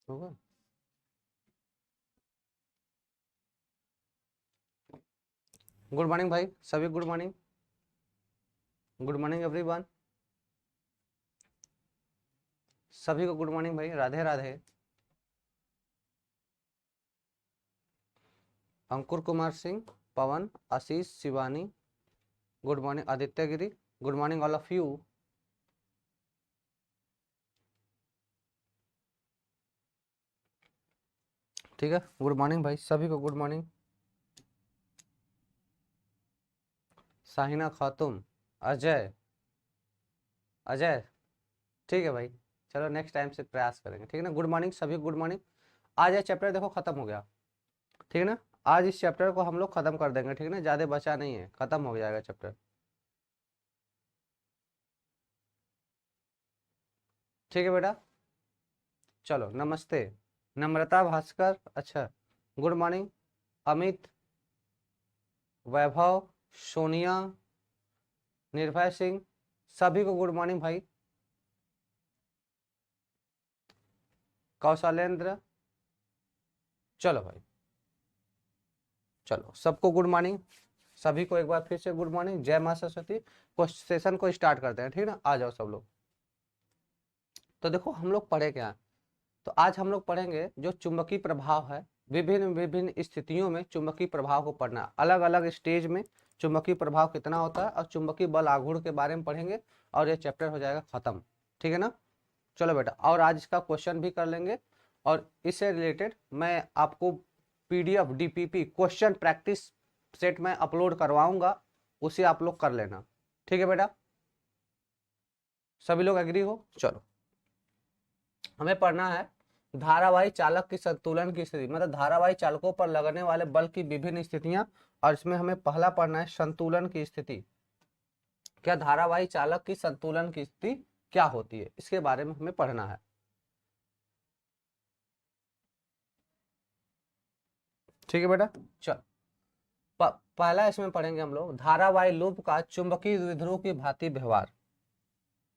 होगा। Good morning भाई सभी, good morning, good morning everyone, सभी को गुड मॉर्निंग भाई, Radhe Radhe. Ankur Kumar Singh, Pawan, Ashish, Shivani, good morning, Aditya Giri, good morning all of you. ठीक है, गुड मॉर्निंग भाई सभी को, गुड मॉर्निंग। साहिना खातून, अजय, अजय, ठीक है भाई, चलो नेक्स्ट टाइम से प्रयास करेंगे, ठीक है ना। गुड मॉर्निंग सभी, गुड मॉर्निंग। आज ये चैप्टर देखो खत्म हो गया, ठीक है ना। आज इस चैप्टर को हम लोग खत्म कर देंगे, ठीक है ना, ज्यादा बचा नहीं है, खत्म हो जाएगा चैप्टर, ठीक है बेटा। चलो नमस्ते, नम्रता भास्कर, अच्छा, गुड मॉर्निंग, अमित, वैभव, सोनिया, निर्भय सिंह, सभी को गुड मॉर्निंग भाई। कौशलेंद्र, चलो भाई, चलो सबको गुड मॉर्निंग, सभी को एक बार फिर से गुड मॉर्निंग, जय मां सरस्वती। सेशन को स्टार्ट करते हैं, ठीक है ना, आ जाओ सब लोग। तो देखो हम लोग पढ़े क्या है, तो आज हम लोग पढ़ेंगे जो चुंबकीय प्रभाव है, विभिन्न विभिन्न स्थितियों में चुंबकीय प्रभाव को पढ़ना, अलग अलग स्टेज में चुंबकीय प्रभाव कितना होता है, और चुंबकीय बल आघूर्ण के बारे में पढ़ेंगे, और ये चैप्टर हो जाएगा खत्म, ठीक है ना। चलो बेटा, और आज इसका क्वेश्चन भी कर लेंगे, और इससे रिलेटेड मैं आपको PDF DPP question practice set में अपलोड करवाऊंगा, उसे आप लोग कर लेना, ठीक है बेटा, सभी लोग एग्री हो। चलो हमें पढ़ना है धारावाही चालक की संतुलन की स्थिति, मतलब धारावाही चालकों पर लगने वाले बल की विभिन्न स्थितियां, और इसमें हमें पहला पढ़ना है संतुलन की स्थिति। क्या धारावाही चालक की संतुलन की स्थिति क्या होती है, इसके बारे में हमें पढ़ना है, ठीक है बेटा। चल पहला इसमें पढ़ेंगे हम लोग धारावाही लूप का चुंबकीय द्विध्रुव की भांति व्यवहार।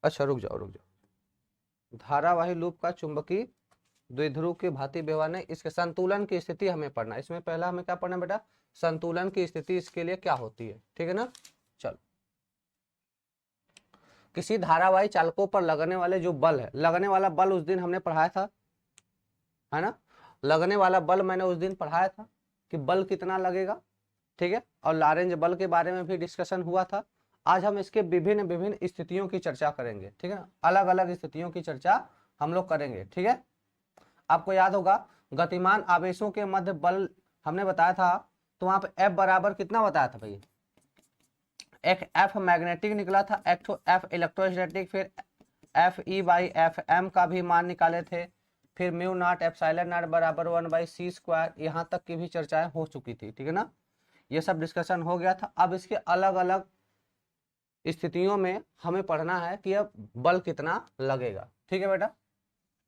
अच्छा रुक जाओ रुक जाओ, धारावाही लूप का चुंबकीय द्विध्रुव की भांति व्यवहार नहीं, इसके संतुलन की स्थिति हमें पढ़ना है। इसमें पहला हमें क्या पढ़ना है बेटा, संतुलन की स्थिति इसके लिए क्या होती है, ठीक है ना। चलो, किसी धारावाही चालकों पर लगने वाले जो बल है, लगने वाला बल उस दिन हमने पढ़ाया था, है ना, लगने वाला बल मैंने उस दिन पढ़ाया था कि बल कितना लगेगा, ठीक है, और लॉरेंज बल के बारे में भी डिस्कशन हुआ था। आज हम इसके विभिन्न विभिन्न स्थितियों की चर्चा करेंगे, ठीक है ना, अलग अलग स्थितियों की चर्चा हम लोग करेंगे, ठीक है। आपको याद होगा गतिमान आवेशों के मध्य बल हमने बताया था, तो वहां पे F बराबर कितना बताया था भाई, एक F मैग्नेटिक निकला था, एक तो F इलेक्ट्रोस्टैटिक, फिर Fe/Fm का भी मान निकाले थे, फिर म्यू नॉट एप्सिलॉन नॉट बराबर 1/c², यहाँ तक की भी चर्चाएं हो चुकी थी, ठीक है ना, ये सब डिस्कशन हो गया था। अब इसके अलग अलग स्थितियों में हमें पढ़ना है कि अब बल कितना लगेगा, ठीक है बेटा।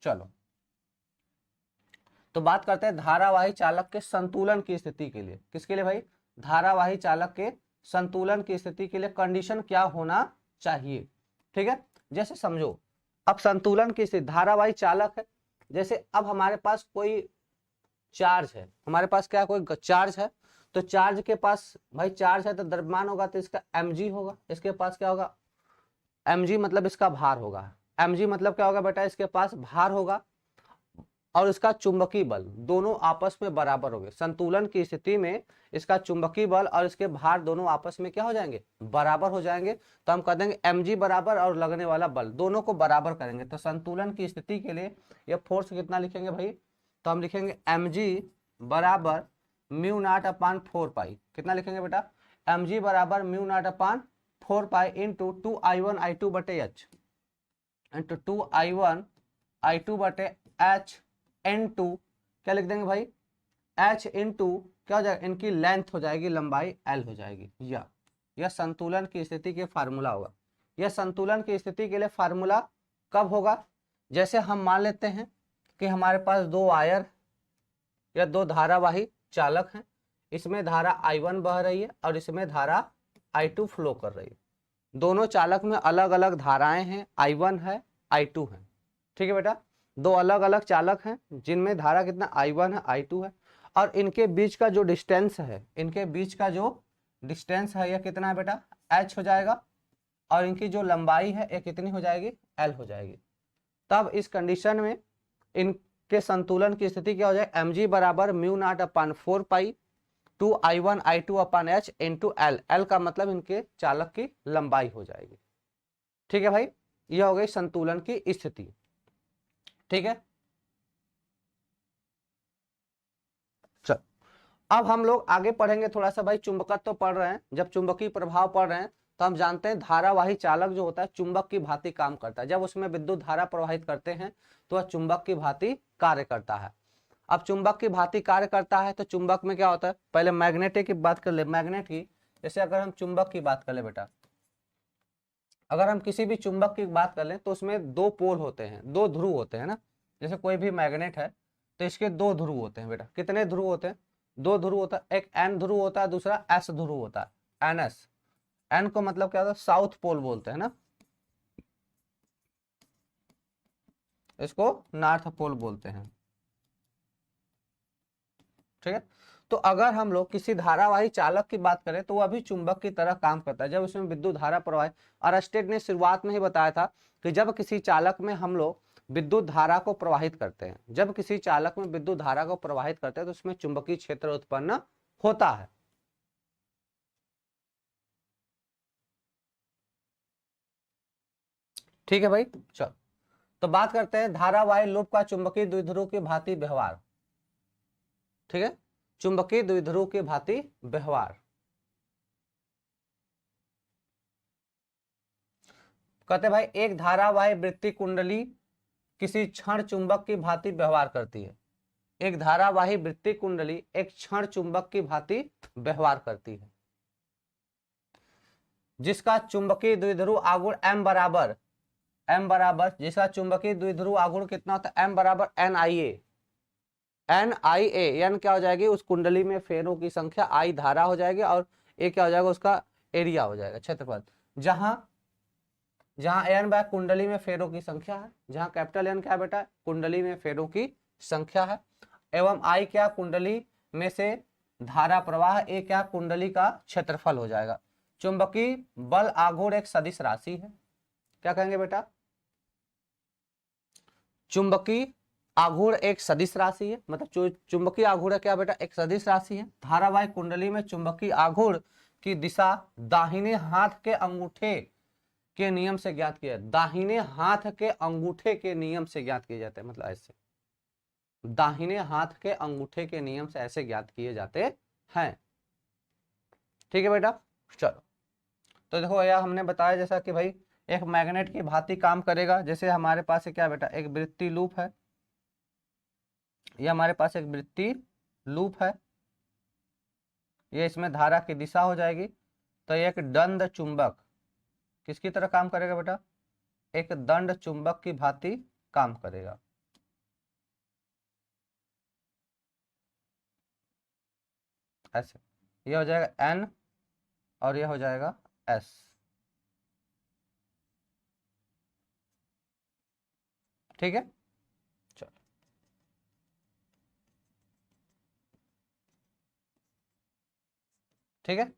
चलो तो बात करते हैं धारावाही चालक के संतुलन की स्थिति के लिए, किसके लिए भाई, धारावाही चालक के संतुलन की स्थिति के लिए कंडीशन क्या होना चाहिए, ठीक है। जैसे समझो अब संतुलन की स्थिति, धारावाही चालक है, जैसे अब हमारे पास कोई चार्ज है, हमारे पास क्या कोई चार्ज है, तो चार्ज के पास भाई चार्ज है तो द्रव्यमान होगा, तो इसका mg होगा, इसके पास क्या होगा, mg मतलब इसका भार होगा, mg मतलब क्या होगा बेटा, इसके पास भार होगा, और इसका चुंबकीय बल दोनों आपस में बराबर हो गए। संतुलन की स्थिति में इसका चुंबकीय बल और इसके भार दोनों आपस में क्या हो जाएंगे, बराबर हो जाएंगे, तो हम कह देंगे mg बराबर, और लगने वाला बल दोनों को बराबर करेंगे, तो संतुलन की स्थिति के लिए ये फोर्स कितना लिखेंगे भाई, तो हम लिखेंगे mg बराबर म्यू नॉट अपान 4 पाई, कितना लिखेंगे बेटा, mg बराबर mu not upon 4 pi into 2i1i2 बटे h, इंटू 2i1i2 बटे h n2, क्या लिख देंगे भाई, h इंटू क्या हो जाएगा, इनकी लेंथ हो जाएगी, लंबाई l हो जाएगी, यह संतुलन की स्थिति के फार्मूला होगा। यह संतुलन की स्थिति के लिए फार्मूला कब होगा, जैसे हम मान लेते हैं कि हमारे पास दो वायर या दो धारावाही चालक हैं, इसमें धारा i1 बह रही है और इसमें धारा i2 फ्लो कर रही है, दोनों चालक में अलग अलग धाराएं हैं, i1 है i2 है, ठीक है बेटा। दो अलग अलग चालक हैं जिनमें धारा कितना I1 है I2 है, और इनके बीच का जो डिस्टेंस है, इनके बीच का जो डिस्टेंस है यह कितना है बेटा h हो जाएगा, और इनकी जो लंबाई है ये कितनी हो जाएगी l हो जाएगी। तब इस कंडीशन में इनके संतुलन की स्थिति क्या हो जाएगी, mg बराबर mu not upon 4 pi 2 I1 I2 upon h into l, l का मतलब इनके चालक की लंबाई हो जाएगी। ठीक है भाई, यह हो गई संतुलन की स्थिति। ठीक है, चल अब हम लोग आगे पढ़ेंगे थोड़ा सा भाई, चुंबकत्व तो पढ़ रहे हैं, जब चुंबकीय प्रभाव पढ़ रहे हैं तो हम जानते हैं धारावाही चालक जो होता है चुंबक की भांति काम करता है। जब उसमें विद्युत धारा प्रवाहित करते हैं तो वह चुंबक की भांति कार्य करता है। अब चुंबक की भांति कार्य करता है तो चुंबक में क्या होता है, पहले मैग्नेट की बात कर ले, मैग्नेट की, जैसे अगर हम चुंबक की बात कर ले बेटा, अगर हम किसी भी चुंबक की बात कर लें तो उसमें दो पोल होते हैं, दो ध्रुव होते हैं ना। जैसे कोई भी मैग्नेट है तो इसके दो ध्रुव होते हैं बेटा, कितने ध्रुव होते हैं, दो ध्रुव होता है, एक एन ध्रुव होता है, दूसरा एस ध्रुव होता है, एन एस। एन को मतलब क्या होता है, साउथ पोल बोलते हैं ना, इसको नॉर्थ पोल बोलते हैं। ठीक है, तो अगर हम लोग किसी धारावाही चालक की बात करें तो वह भी चुंबक की तरह काम करता है जब उसमें विद्युत धारा प्रवाहित। अरस्टेड ने शुरुआत में ही बताया था कि जब किसी चालक में हम लोग विद्युत धारा को प्रवाहित करते हैं, जब किसी चालक में विद्युत धारा को प्रवाहित करते हैं तो उसमें चुंबकीय क्षेत्र उत्पन्न होता है। ठीक है भाई, चलो तो बात करते हैं धारावाही लूप का चुंबकीय द्विध्रुव की भांति व्यवहार। ठीक है, चुंबकीय द्विध्रुव की भांति व्यवहार कहते भाई, एक धारावाही वृत्ति कुंडली किसी क्षण चुंबक की भांति व्यवहार करती है। एक धारावाही वृत्ति कुंडली एक क्षण चुंबक की भांति व्यवहार करती है जिसका चुंबकीय द्विध्रुव आघूर्ण m बराबर जिसका चुंबकीय द्विध्रुव आघूर्ण कितना होता है, m बराबर NIA। NIA क्या हो जाएगी, उस कुंडली में फेरों की संख्या, I धारा हो जाएगी और A क्या हो जाएगा, उसका एरिया हो जाएगा, क्षेत्रफल। जहां N बाय कुंडली में फेरों की संख्या है, जहां कैपिटल N क्या है बेटा, कुंडली में फेरों की संख्या है, एवं I क्या कुंडली में से धारा प्रवाह, A क्या कुंडली का क्षेत्रफल हो जाएगा। चुंबकीय बल आघूर्ण एक सदिश राशि है, क्या कहेंगे बेटा, चुंबकीय आघूर्ण एक सदिश राशि है, मतलब चुंबकीय आघूर्ण क्या बेटा, एक सदिश राशि है। धारावाही कुंडली में चुंबकीय आघूर्ण की दिशा दाहिने हाथ के अंगूठे के नियम से ज्ञात किया, दाहिने हाथ के अंगूठे के नियम से ज्ञात किए जाते हैं, मतलब ऐसे दाहिने हाथ के अंगूठे के नियम से ऐसे ज्ञात किए जाते हैं। ठीक है बेटा, चलो तो देखो यह हमने बताया जैसा कि भाई एक मैग्नेट की भांति काम करेगा। जैसे हमारे पास है क्या बेटा, एक वृत्ति लूप है, ये हमारे पास एक वृत्ति लूप है, ये इसमें धारा की दिशा हो जाएगी। तो एक दंड चुंबक किसकी तरह काम करेगा बेटा, एक दंड चुंबक की भांति काम करेगा। ऐसे ये हो जाएगा N और ये हो जाएगा S। ठीक है, चलो ठीक है,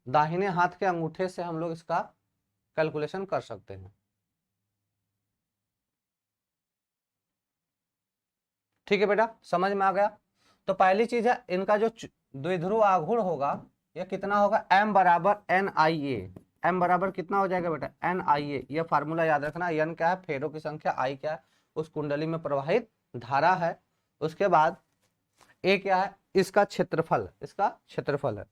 दाहिने हाथ के अंगूठे से हम लोग इसका कैलकुलेशन कर सकते हैं। ठीक है बेटा, समझ में आ गया। तो पहली चीज है इनका जो द्विध्रुव आघूर्ण होगा यह कितना होगा, m बराबर NIA। m बराबर कितना हो जाएगा बेटा, NIA। यह फार्मूला याद रखना, n क्या है फेरों की संख्या, I क्या है उस कुंडली में प्रवाहित धारा है, उसके बाद A क्या है इसका क्षेत्रफल, इसका क्षेत्रफल है।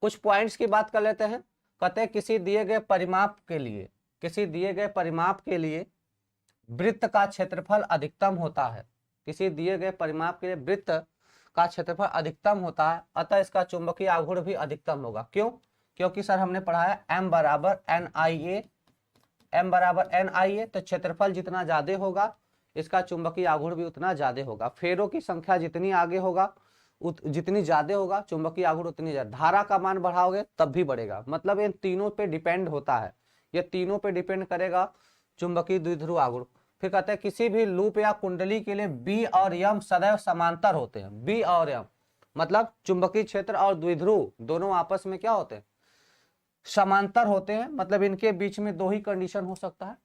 कुछ पॉइंट्स की बात कर लेते हैं। कहते हैं किसी दिए गए परिमाप के लिए, किसी दिए गए परिमाप के लिए वृत्त का क्षेत्रफल अधिकतम होता है, किसी दिए गए परिमाप के लिए वृत्त का क्षेत्रफल अधिकतम होता है, अतः इसका चुंबकीय आघूर्ण भी अधिकतम होगा। क्यों, क्योंकि सर हमने पढ़ा है m बराबर NIA, m बराबर NIA, तो क्षेत्रफल जितना ज्यादा होगा इसका चुंबकीय आघूर्ण भी उतना ज्यादा होगा। फेरों की संख्या जितनी आगे होगा जितनी ज्यादा होगा चुंबकीय आघूर्ण उतनी ज्यादा। धारा का मान बढ़ाओगे तब भी बढ़ेगा, मतलब इन तीनों पे डिपेंड होता है, ये तीनों पे डिपेंड करेगा चुंबकीय द्विध्रुव आघूर्ण। फिर कहते हैं किसी भी लूप या कुंडली के लिए बी और यम सदैव समांतर होते हैं। बी और यम मतलब चुंबकीय क्षेत्र और द्विध्रुव दोनों आपस में क्या होते हैं, समांतर होते हैं। मतलब इनके बीच में दो ही कंडीशन हो सकता है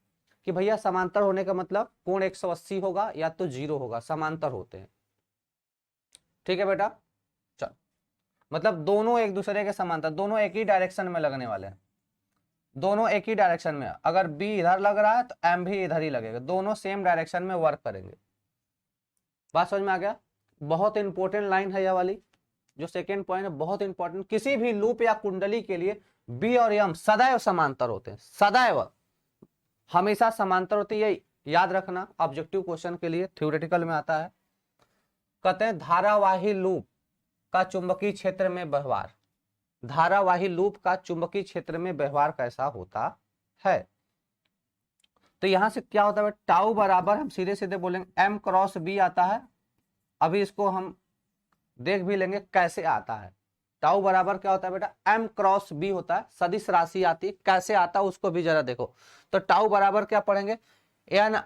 कि भैया समांतर होने का मतलब कोण 180 होगा या तो 0 होगा, समांतर होते हैं। ठीक है बेटा, चल मतलब दोनों एक दूसरे के समांतर, दोनों एक ही डायरेक्शन में लगने वाले हैं, दोनों एक ही डायरेक्शन में। अगर बी इधर लग रहा है तो एम भी इधर ही लगेगा, दोनों सेम डायरेक्शन में वर्क करेंगे। बात समझ में आ गया? बहुत इंपॉर्टेंट लाइन है यह वाली, जो सेकेंड पॉइंट है, बहुत इंपॉर्टेंट। किसी भी लूप या कुंडली के लिए बी और एम सदैव समांतर होते हैं, सदैव, हमेशा समांतर होते हैं। ये याद रखना, ऑब्जेक्टिव क्वेश्चन के लिए थ्योरेटिकल में आता है। कहते हैं धारावाही लूप का चुंबकीय क्षेत्र में व्यवहार, धारावाही लूप का चुंबकीय क्षेत्र में व्यवहार कैसा होता है। तो यहां से क्या होता है, टाउ बराबर हम सीधे सीधे बोलेंगे एम क्रॉस बी आता है। अभी इसको हम देख भी लेंगे कैसे आता है। टाउ बराबर क्या होता है बेटा, एम क्रॉस बी होता है, सदिश राशि आती है, कैसे आता है उसको भी जरा देखो। तो टाउ बराबर क्या पढ़ेंगे, एन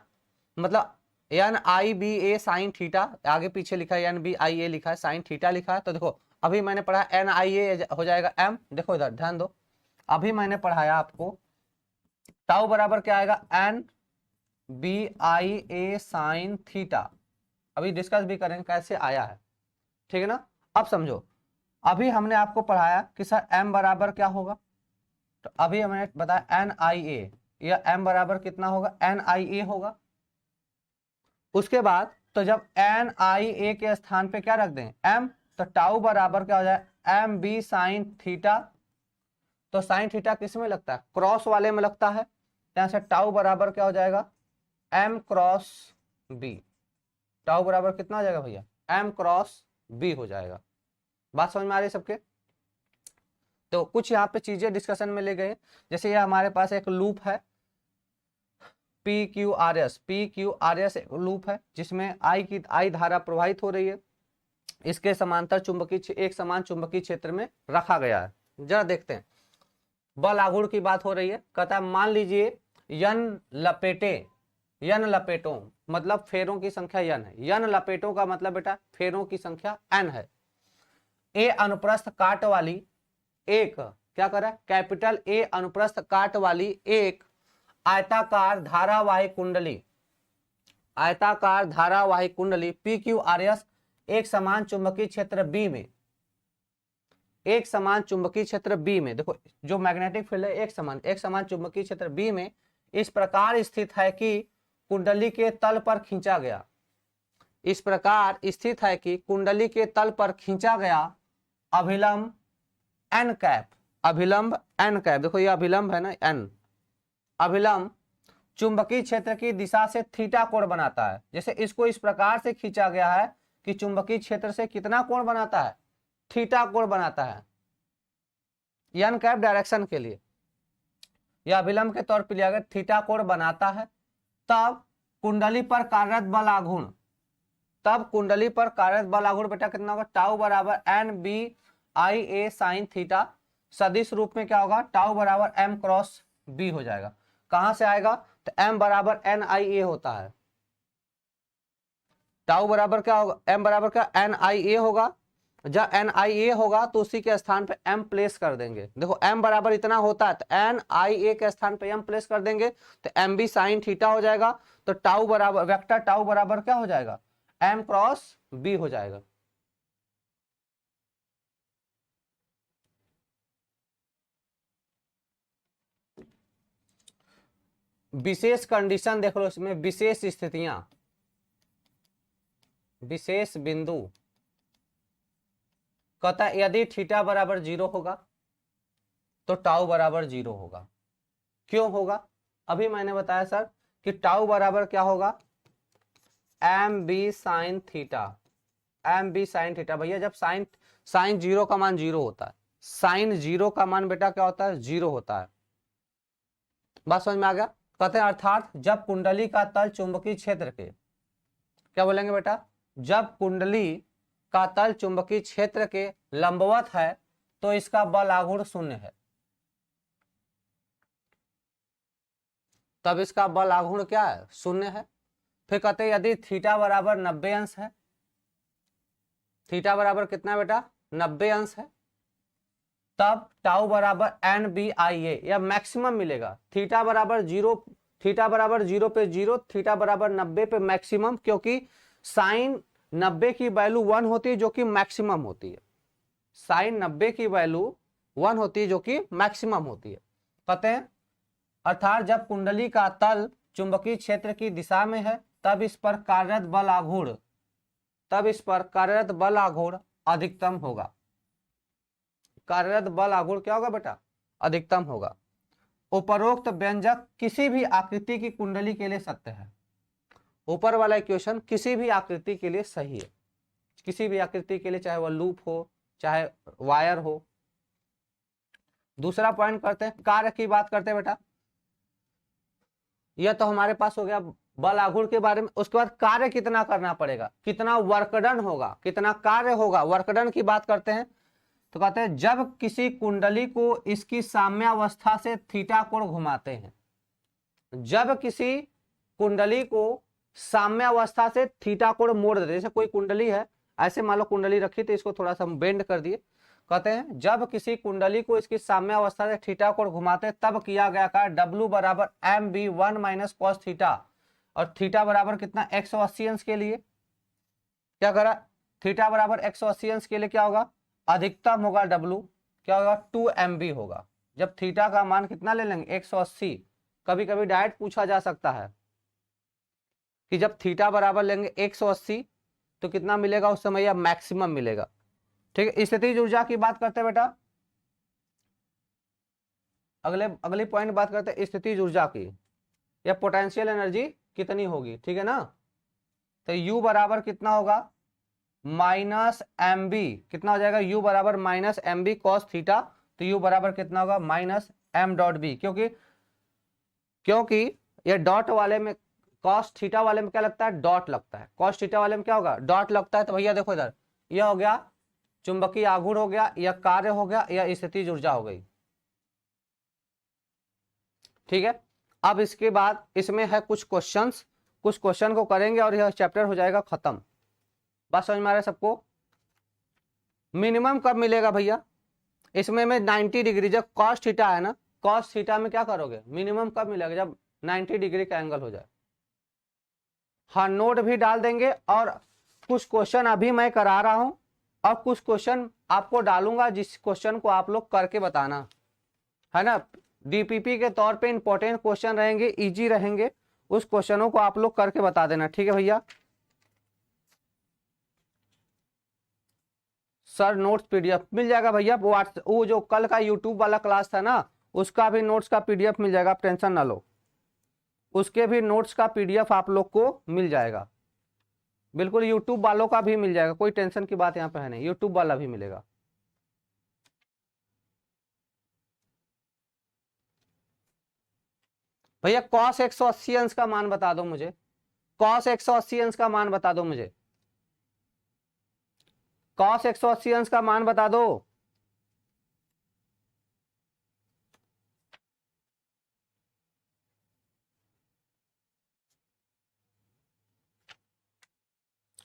मतलब एन आई बी ए साइन थीटा, आगे पीछे लिखा है एन बी आई ए लिखा है, साइन थीटा लिखा है। तो देखो अभी मैंने पढ़ा एन आई ए हो जाएगा एम, देखो इधर ध्यान दो, अभी मैंने पढ़ाया आपको टाउ बराबर क्या आएगा, N B I A sine theta. अभी डिस्कस भी करेंगे कैसे आया है, ठीक है ना। अब समझो, अभी हमने आपको पढ़ाया कि सर m बराबर क्या होगा, तो अभी हमने बताया एन आई ए, या m बराबर कितना होगा, एन आई ए होगा। उसके बाद तो जब एन आई ए के स्थान पे क्या रख दें m, तो टाउ बराबर क्या हो जाए एम बी साइन थीटा। तो साइन थीटा किस में लगता है, क्रॉस वाले में लगता है, यहां से टाउ बराबर क्या हो जाएगा m क्रॉस b। टाउ बराबर कितना हो जाएगा भैया, m क्रॉस b हो जाएगा। बात समझ में आ रही है सबके। तो कुछ यहाँ पे चीजें डिस्कशन में ले गए, जैसे ये हमारे पास एक लूप है P Q R S, P Q R S एक लूप है जिसमें आई धारा प्रवाहित हो रही है, इसके समांतर चुंबकीय एक समान चुंबकीय क्षेत्र में रखा गया है। जरा देखते हैं, बल आघूर्ण की बात हो रही है। कहता है मान लीजिए यन लपेटे, यन लपेटों मतलब फेरों की संख्या यन है, यन लपेटों का मतलब बेटा फेरों की संख्या एन है। ए अनुप्रस्थ काट वाली एक, क्या करा, कैपिटल ए अनुप्रस्थ काट वाली एक आयताकार धारावाही कुंडली, आयताकार धारावाही कुंडली पी क्यू आर एस एक समान चुंबकीय क्षेत्र बी में, एक समान चुंबकीय क्षेत्र बी में, देखो जो मैग्नेटिक फील्ड है एक समान चुंबकीय क्षेत्र बी में इस प्रकार स्थित है कि कुंडली के तल पर खींचा गया, इस प्रकार स्थित है कि कुंडली के तल पर खींचा गया अभिलंब एन कैप, अभिलंब एन कैप, देखो ये अभिलंब है ना एन, अभिलंब चुंबकीय क्षेत्र की दिशा से थीटा कोण बनाता है। जैसे इसको इस प्रकार से खींचा गया है कि चुंबकीय क्षेत्र से कितना कोण बनाता है, थीटा कोण बनाता है एन कैप डायरेक्शन के लिए, यह अभिलंब के तौर पर लिया गया, थीटा कोण बनाता है। तब कुंडली पर कार्यरत बल आघूर्ण, तब कुंडली पर कार्यरत बल आघूर्ण बेटा कितना होगा, टाउ बराबर N B I A sine theta, सदिश रूप में क्या होगा, टाउ बराबर एम क्रॉस बी हो जाएगा। कहां से आएगा, तो एम बराबर एन आई ए होता है, टाउ बराबर क्या होगा, एम बराबर क्या एन आई ए होगा। जब एन आई ए होगा तो उसी के स्थान पे एम प्लेस कर देंगे, देखो एम बराबर इतना होता है तो एन आई ए के स्थान पे एम प्लेस कर देंगे तो एम बी साइन थीटा हो जाएगा। तो टाउ बराबर वेक्टर टाउ बराबर क्या हो जाएगा, एम क्रॉस बी हो जाएगा। विशेष कंडीशन देख लो इसमें, विशेष स्थितियां, विशेष बिंदु। कहता है यदि थीटा बराबर 0 होगा तो टाउ बराबर 0 होगा। क्यों होगा, अभी मैंने बताया सर कि टाउ बराबर क्या होगा, M B sine theta, M B sine theta. भैया जब साइन साइन 0 का मान 0 होता है, साइन 0 का मान बेटा क्या होता है, 0 होता है। बात समझ में आ गया। कहते हैं अर्थात जब कुंडली का तल चुंबकीय क्षेत्र के, क्या बोलेंगे बेटा, जब कुंडली का तल चुंबकीय क्षेत्र के लंबवत है तो इसका बल आघूर्ण 0 है, तब इसका बल आघूर्ण क्या है, 0 है। फिर कहते हैं यदि थीटा बराबर 90 अंश है, थीटा बराबर कितना बेटा 90 अंश है, तब टाउ बराबर एन बी आई ए, या मैक्सिमम मिलेगा। थीटा बराबर 0, थीटा बराबर 0 पे 0, थीटा बराबर 90 पे मैक्सिमम, क्योंकि साइन 90 की वैल्यू 1 होती है जो कि मैक्सिमम होती है। साइन 90 की वैल्यू 1 होती है जो कि मैक्सिमम होती है। कहते हैं अर्थात जब कुंडली का तल चुंबकीय क्षेत्र की दिशा में है तब इस पर कार्यरत बल आघूर्ण, तब इस पर कार्यरत बल आघूर्ण अधिकतम होगा। कार्यरत बल आघूर्ण क्या होगा बेटा, अधिकतम होगा। उपरोक्त व्यंजक किसी भी आकृति की कुंडली के लिए सत्य है। ऊपर वाला इक्वेशन किसी भी आकृति के लिए सही है, किसी भी आकृति के लिए, चाहे वह लूप हो चाहे वायर हो। दूसरा पॉइंट करते हैं, कार्य की बात करते हैं बेटा। यह तो हमारे पास हो गया बल आघूर्ण के बारे में। उसके बाद कार्य कितना करना पड़ेगा, कितना वर्कडन होगा, कितना कार्य होगा, वर्कडन की बात करते हैं। तो कहते हैं जब किसी कुंडली को इसकी साम्यावस्था से थीटा कोण घुमाते हैं, जब किसी कुंडली को साम्यावस्था से थीटा कोण मोड़ देते, जैसे कोई कुंडली है, ऐसे मान लो कुंडली रखी तो इसको थोड़ा सा बेंड कर दिए। कहते हैं जब किसी कुंडली को इसकी साम्यावस्था से थीटा कोण घुमाते तब किया गया कार्य W बराबर M B 1 minus cos theta, और थीटा बराबर कितना 180 अंश के लिए क्या करा, थीटा बराबर 180 अंश के लिए क्या होगा, अधिकतम होगा W, क्या होगा 2 MB होगा। जब थीटा का मान कितना ले लेंगे 180, कभी कभी डायरेक्ट पूछा जा सकता है कि जब थीटा बराबर लेंगे 180 तो कितना मिलेगा उस समय, या मैक्सिमम मिलेगा। ठीक है, स्थितिज ऊर्जा की बात करते हैं बेटा। अगली पॉइंट बात करते हैं स्थितिज ऊर्जा की, या पोटेंशियल एनर्जी कितनी होगी। ठीक है ना, तो U बराबर कितना होगा माइनस एम बी, कितना हो जाएगा U बराबर minus M B cos theta, तो U बराबर कितना होगा माइनस एम डॉट बी, क्योंकि ये डॉट वाले में कॉस थीटा वाले में क्या लगता है, डॉट लगता है। कॉस थीटा वाले में क्या होगा, डॉट लगता है। तो भैया देखो इधर, यह हो गया चुंबकीय आघूर्ण हो गया, या कार्य हो गया, या स्थितिज ऊर्जा हो गई। ठीक है, अब इसके बाद इसमें है कुछ क्वेश्चंस, कुछ क्वेश्चन को करेंगे और यह चैप्टर हो जाएगा खत्म। बात समझ में आ रहा है सबको। मिनिमम कब मिलेगा भैया, इसमें में 90 डिग्री, जब कॉस थीटा है ना, कॉस थीटा में क्या करोगे, मिनिमम कब मिलेगा, जब 90 डिग्री का एंगल हो जाए। हाँ, नोट भी डाल देंगे, और कुछ क्वेश्चन अभी मैं करा रहा हूं और कुछ क्वेश्चन आपको डालूंगा, जिस क्वेश्चन को आप लोग करके बताना है ना। डीपीपी के तौर पे इंपॉर्टेंट क्वेश्चन रहेंगे, इजी रहेंगे, उस क्वेश्चनों को आप लोग करके बता देना। ठीक है भैया। सर नोट्स पीडीएफ मिल जाएगा भैया, वो जो कल का यूट्यूब वाला क्लास था ना, उसका भी नोट्स का पीडीएफ मिल जाएगा, आप टेंशन ना लो, उसके भी नोट्स का पीडीएफ आप लोग को मिल जाएगा। बिल्कुल यूट्यूब वालों का भी मिल जाएगा, कोई टेंशन की बात यहाँ पे है नहीं, यूट्यूब वाला भी मिलेगा। भैया कॉस 180 अंश का मान बता दो मुझे, कॉस 180 अंश का मान बता दो मुझे, कॉस 180 अंश का मान बता दो।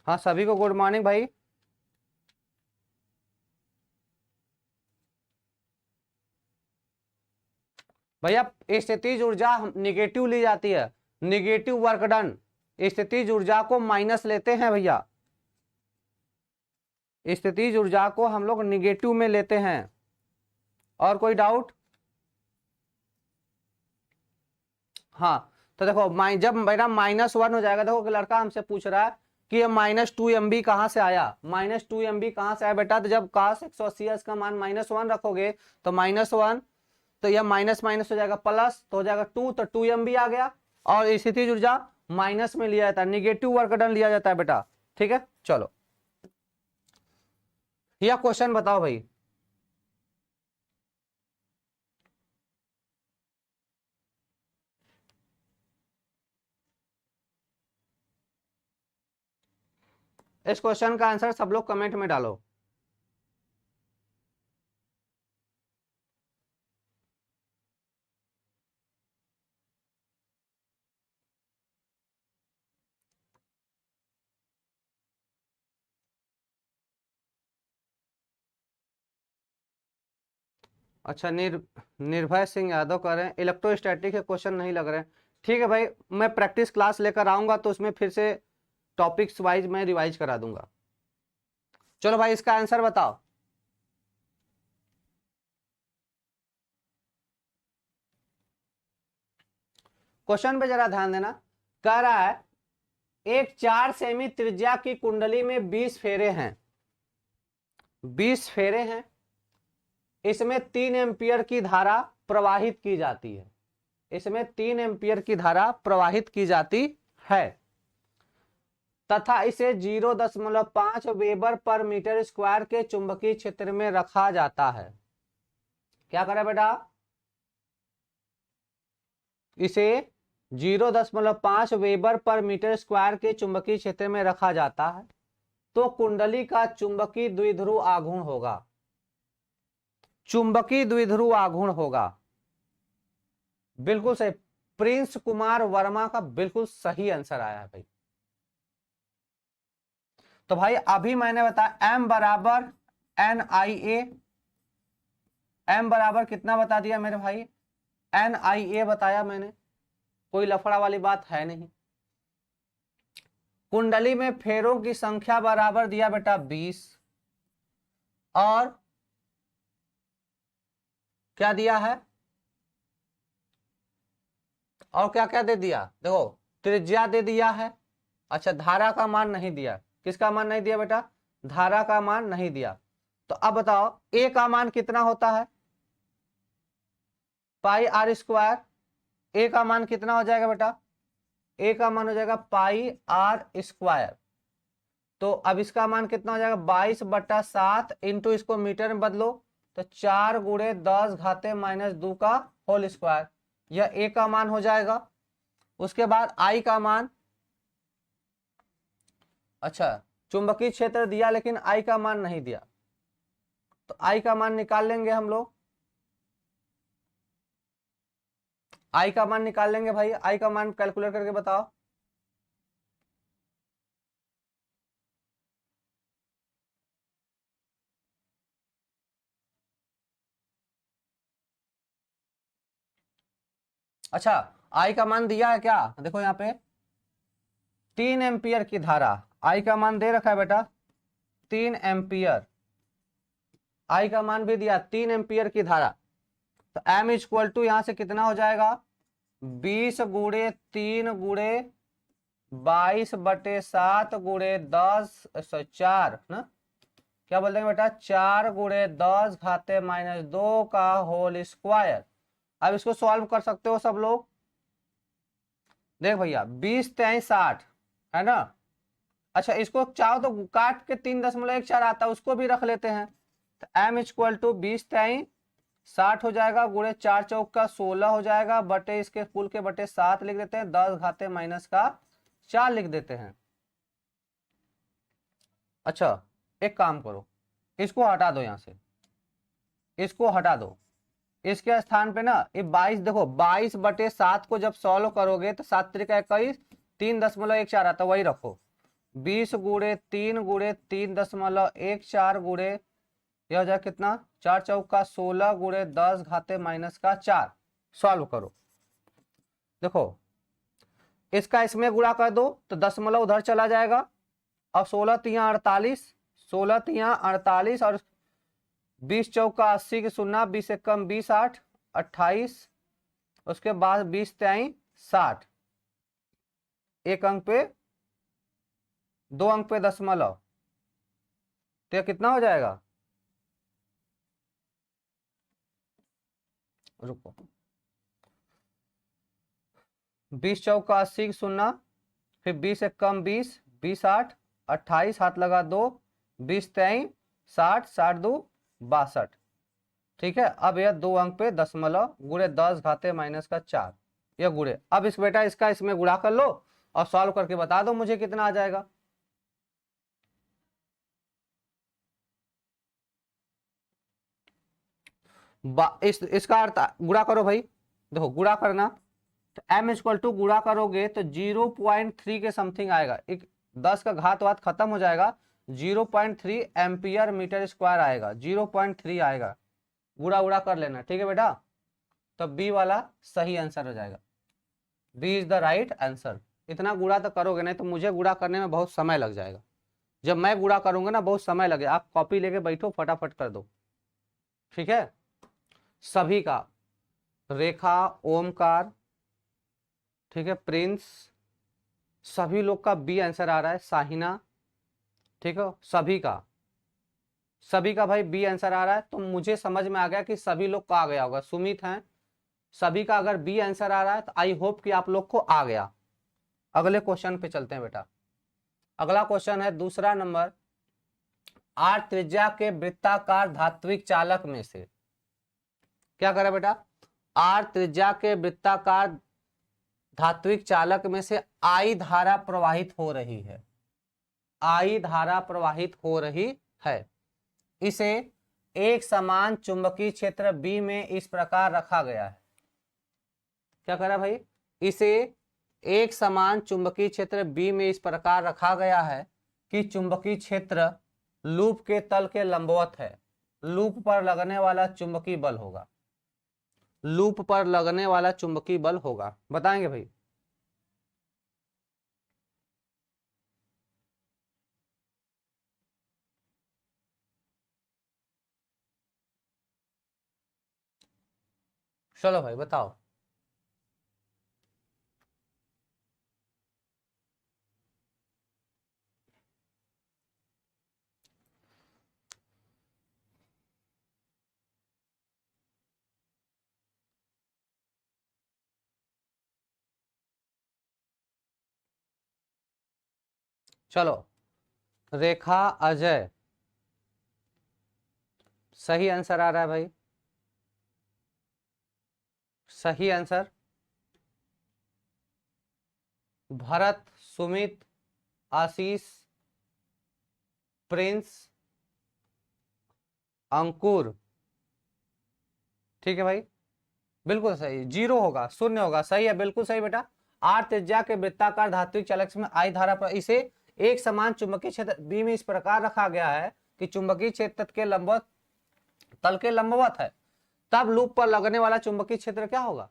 हाँ सभी को गुड मॉर्निंग भाई। भैया स्थितिज ऊर्जा निगेटिव ली जाती है, निगेटिव वर्क डन, स्थितिज ऊर्जा को माइनस लेते हैं भैया, स्थितिज ऊर्जा को हम लोग निगेटिव में लेते हैं। और कोई डाउट? हाँ, तो देखो जब मेरा -1 हो जाएगा, देखो लड़का हमसे पूछ रहा है कि ये -2 MB कहाँ से आया, -2 MB कहाँ से आया बेटा, तो जब cos 180 का मान -1 रखोगे तो -1, तो यह माइनस माइनस हो जाएगा प्लस, तो हो जाएगा 2, तो 2 MB आ गया। और स्थितिज ऊर्जा माइनस में लिया जाता है, निगेटिव वर्क डन लिया जाता है बेटा। ठीक है, चलो यह क्वेश्चन बताओ भाई। इस क्वेश्चन का आंसर सब लोग कमेंट में डालो। अच्छा, निर्भय सिंह यादव कर रहे हैं, इलेक्ट्रोस्टैटिक के क्वेश्चन नहीं लग रहे हैं। ठीक है भाई, मैं प्रैक्टिस क्लास लेकर आऊंगा तो उसमें फिर से टॉपिक्स वाइज मैं रिवाइज करा दूंगा। चलो भाई, इसका आंसर बताओ। क्वेश्चन पे जरा ध्यान देना। कह रहा है एक 4 सेमी त्रिज्या की कुंडली में 20 फेरे हैं, 20 फेरे हैं, इसमें 3 एम्पियर की धारा प्रवाहित की जाती है, इसमें 3 एम्पियर की धारा प्रवाहित की जाती है तथा इसे 0.5 वेबर पर मीटर स्क्वायर के चुंबकीय क्षेत्र में रखा जाता है। क्या करें बेटा, इसे 0.5 वेबर पर मीटर स्क्वायर के चुंबकीय क्षेत्र में रखा जाता है तो कुंडली का चुंबकीय द्विध्रुव आघूर्ण होगा, चुंबकीय द्विध्रुव आघूर्ण होगा। बिल्कुल सही, प्रिंस कुमार वर्मा का बिल्कुल सही आंसर आया है भाई। तो भाई अभी मैंने बताया m बराबर NIA, m बराबर कितना बता दिया मेरे भाई, NIA बताया मैंने, कोई लफड़ा वाली बात है नहीं। कुंडली में फेरों की संख्या बराबर दिया बेटा 20, और क्या दिया है, और क्या क्या दे दिया, देखो त्रिज्या दे दिया है। अच्छा, धारा का मान नहीं दिया, किसका मान नहीं दिया बेटा, धारा का मान नहीं दिया। तो अब बताओ a का मान कितना होता है, पाई आर स्क्वायर। a का मान कितना हो जाएगा बेटा, a का मान हो जाएगा पाई आर स्क्वायर। तो अब इसका मान कितना हो जाएगा, 22/7 इंटू इसको मीटर में बदलो तो 4 गुणे 10⁻² का होल स्क्वायर, यह a का मान हो जाएगा। उसके बाद I का मान, अच्छा चुंबकीय क्षेत्र दिया लेकिन I का मान नहीं दिया, तो I का मान निकाल लेंगे हम लोग, I का मान निकाल लेंगे भाई। I का मान कैलकुलेट करके बताओ। अच्छा, I का मान दिया है क्या, देखो यहाँ पे 3 एम्पियर की धारा, I का मान दे रखा है बेटा 3 एम्पियर, I का मान भी दिया 3 एम्पियर की धारा। तो M इक्वल टू यहां से कितना हो जाएगा, 20 गुणे 3 गुणे 22/7 गुणे 10 4 ना, क्या बोल देंगे बेटा, 4 गुणे 10⁻² का होल स्क्वायर। अब इसको सॉल्व कर सकते हो सब लोग। देख भैया 20×3 = 60 है ना। अच्छा, इसको चाहो तो काट के 3.14 आता है, उसको भी रख लेते हैं। तो M इक्वल टू 20×60 हो जाएगा, गुणे 4 चौक का 16 हो जाएगा, बटे इसके कुल के बटे 7 लिख देते हैं, 10⁻⁴ लिख देते हैं। अच्छा, एक काम करो, इसको हटा दो, यहां से इसको हटा दो, इसके स्थान पे ना ये 22, देखो 22/7 को जब सॉल्व करोगे तो 7 त्रिका 21, 3.14 आता, वही रखो। 20 गुणे 3 गुणे 3.14 गुणे यह हो जाए कितना, 4 चौक का 16 गुणे 10⁻⁴ सॉल्व करो। देखो इसका इसमें गुणा कर दो तो दशमलव उधर चला जाएगा, और 16×3 = 48, 16×3 = 48, और 20 चौका 80 के 0, 20 से कम 20 8 28, उसके बाद 20×3 = 60, एक अंक पे 2 अंक पे दशमलव, तो कितना हो जाएगा, रुको 20 चौका 80 के 0, फिर 20 से कम 20, 20 8 28, हाथ लगा 2, 20×3 = 60, 60×2 = 62। ठीक है, अब यह 2 अंक पे दशमलव गुणे 10⁻⁴, यह गुणे। अब इस बेटा इसका इसमें गुणा कर लो और सॉल्व करके बता दो मुझे कितना आ जाएगा। इसका अर्थ गुणा करो भाई, देखो गुणा करना, तो M इक्वल टू गुणा करोगे तो 0.3 के समथिंग आएगा, एक 10 का घात खत्म हो जाएगा, 0.3 एम्पियर मीटर स्क्वायर आएगा, 0.3 आएगा। गुणा उड़ा कर लेना, ठीक है बेटा। तो बी वाला सही आंसर हो जाएगा, B is the right answer. इतना गुणा तो करोगे, नहीं तो मुझे गुणा करने में बहुत समय लग जाएगा। जब मैं गुणा करूंगा ना बहुत समय लगे, आप कॉपी लेके बैठो फटाफट कर दो, ठीक है। सभी का, रेखा, ओमकार, ठीक है, प्रिंस, सभी लोग का बी आंसर आ रहा है। साहिना, ठीक है, सभी का भाई बी आंसर आ रहा है। तो मुझे समझ में आ गया कि सभी लोग का आ गया होगा। सुमित हैं, सभी का अगर बी आंसर आ रहा है तो आई होप कि आप लोग को आ गया। अगले क्वेश्चन पे चलते हैं बेटा। अगला क्वेश्चन है दूसरा नंबर, आर त्रिज्या के वृत्ताकार धात्विक चालक में से, क्या करें बेटा, आर त्रिज्या के वृत्ताकार धात्विक चालक में से आई धारा प्रवाहित हो रही है, आई धारा प्रवाहित हो रही है। इसे एक समान चुंबकीय क्षेत्र बी में इस प्रकार रखा गया है। क्या कह रहा भाई, इसे एक समान चुंबकीय क्षेत्र बी में इस प्रकार रखा गया है कि चुंबकीय क्षेत्र लूप के तल के लंबवत है। लूप पर लगने वाला चुंबकीय बल होगा, लूप पर लगने वाला चुंबकीय बल होगा, बताएंगे भाई। चलो भाई बताओ। चलो, रेखा, अजय, सही आंसर आ रहा है भाई, सही आंसर। भरत, सुमित, आशीष, प्रिंस, अंकुर, ठीक है भाई, बिल्कुल सही। जीरो होगा, शून्य होगा, सही है, बिल्कुल सही बेटा। आर त्रिज्या के वृत्ताकार धात्विक चालक में आई धारा पर इसे एक समान चुंबकीय क्षेत्र बी में इस प्रकार रखा गया है कि चुंबकीय क्षेत्र के लंबवत, तल के लंबवत है। तब लूप पर लगने वाला चुंबकीय क्षेत्र क्या होगा,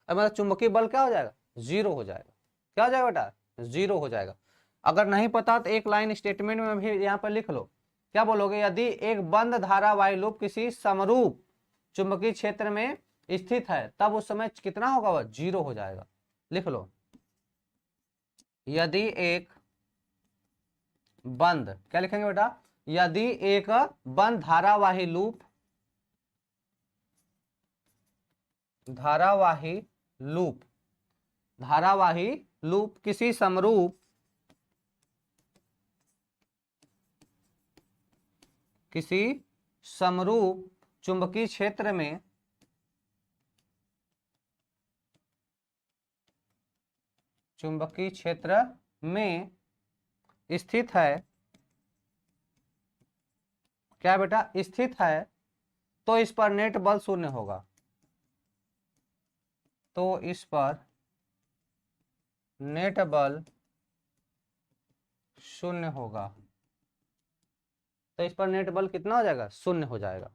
मतलब चुंबकीय बल क्या हो जाएगा, जीरो हो जाएगा। क्या हो जाएगा बेटा, जीरो हो जाएगा। अगर नहीं पता तो एक लाइन स्टेटमेंट में भी यहाँ पर लिख लो। क्या बोलोगे, यदि एक बंद धारावाही लूप किसी समरूप चुंबकीय क्षेत्र में स्थित है तब उस समय कितना होगा, वह जीरो हो जाएगा। लिख लो, यदि एक बंद, क्या लिखेंगे बेटा, यदि एक बंद धारावाही लूप, धारावाही लूप, धारावाही लूप किसी समरूप, किसी समरूप चुंबकीय क्षेत्र में चुंबकीय क्षेत्र में स्थित है, क्या बेटा स्थित है, तो इस पर नेट बल शून्य होगा। तो इस पर नेट बल शून्य होगा, तो इस पर नेट बल कितना हो जाएगा, शून्य हो जाएगा।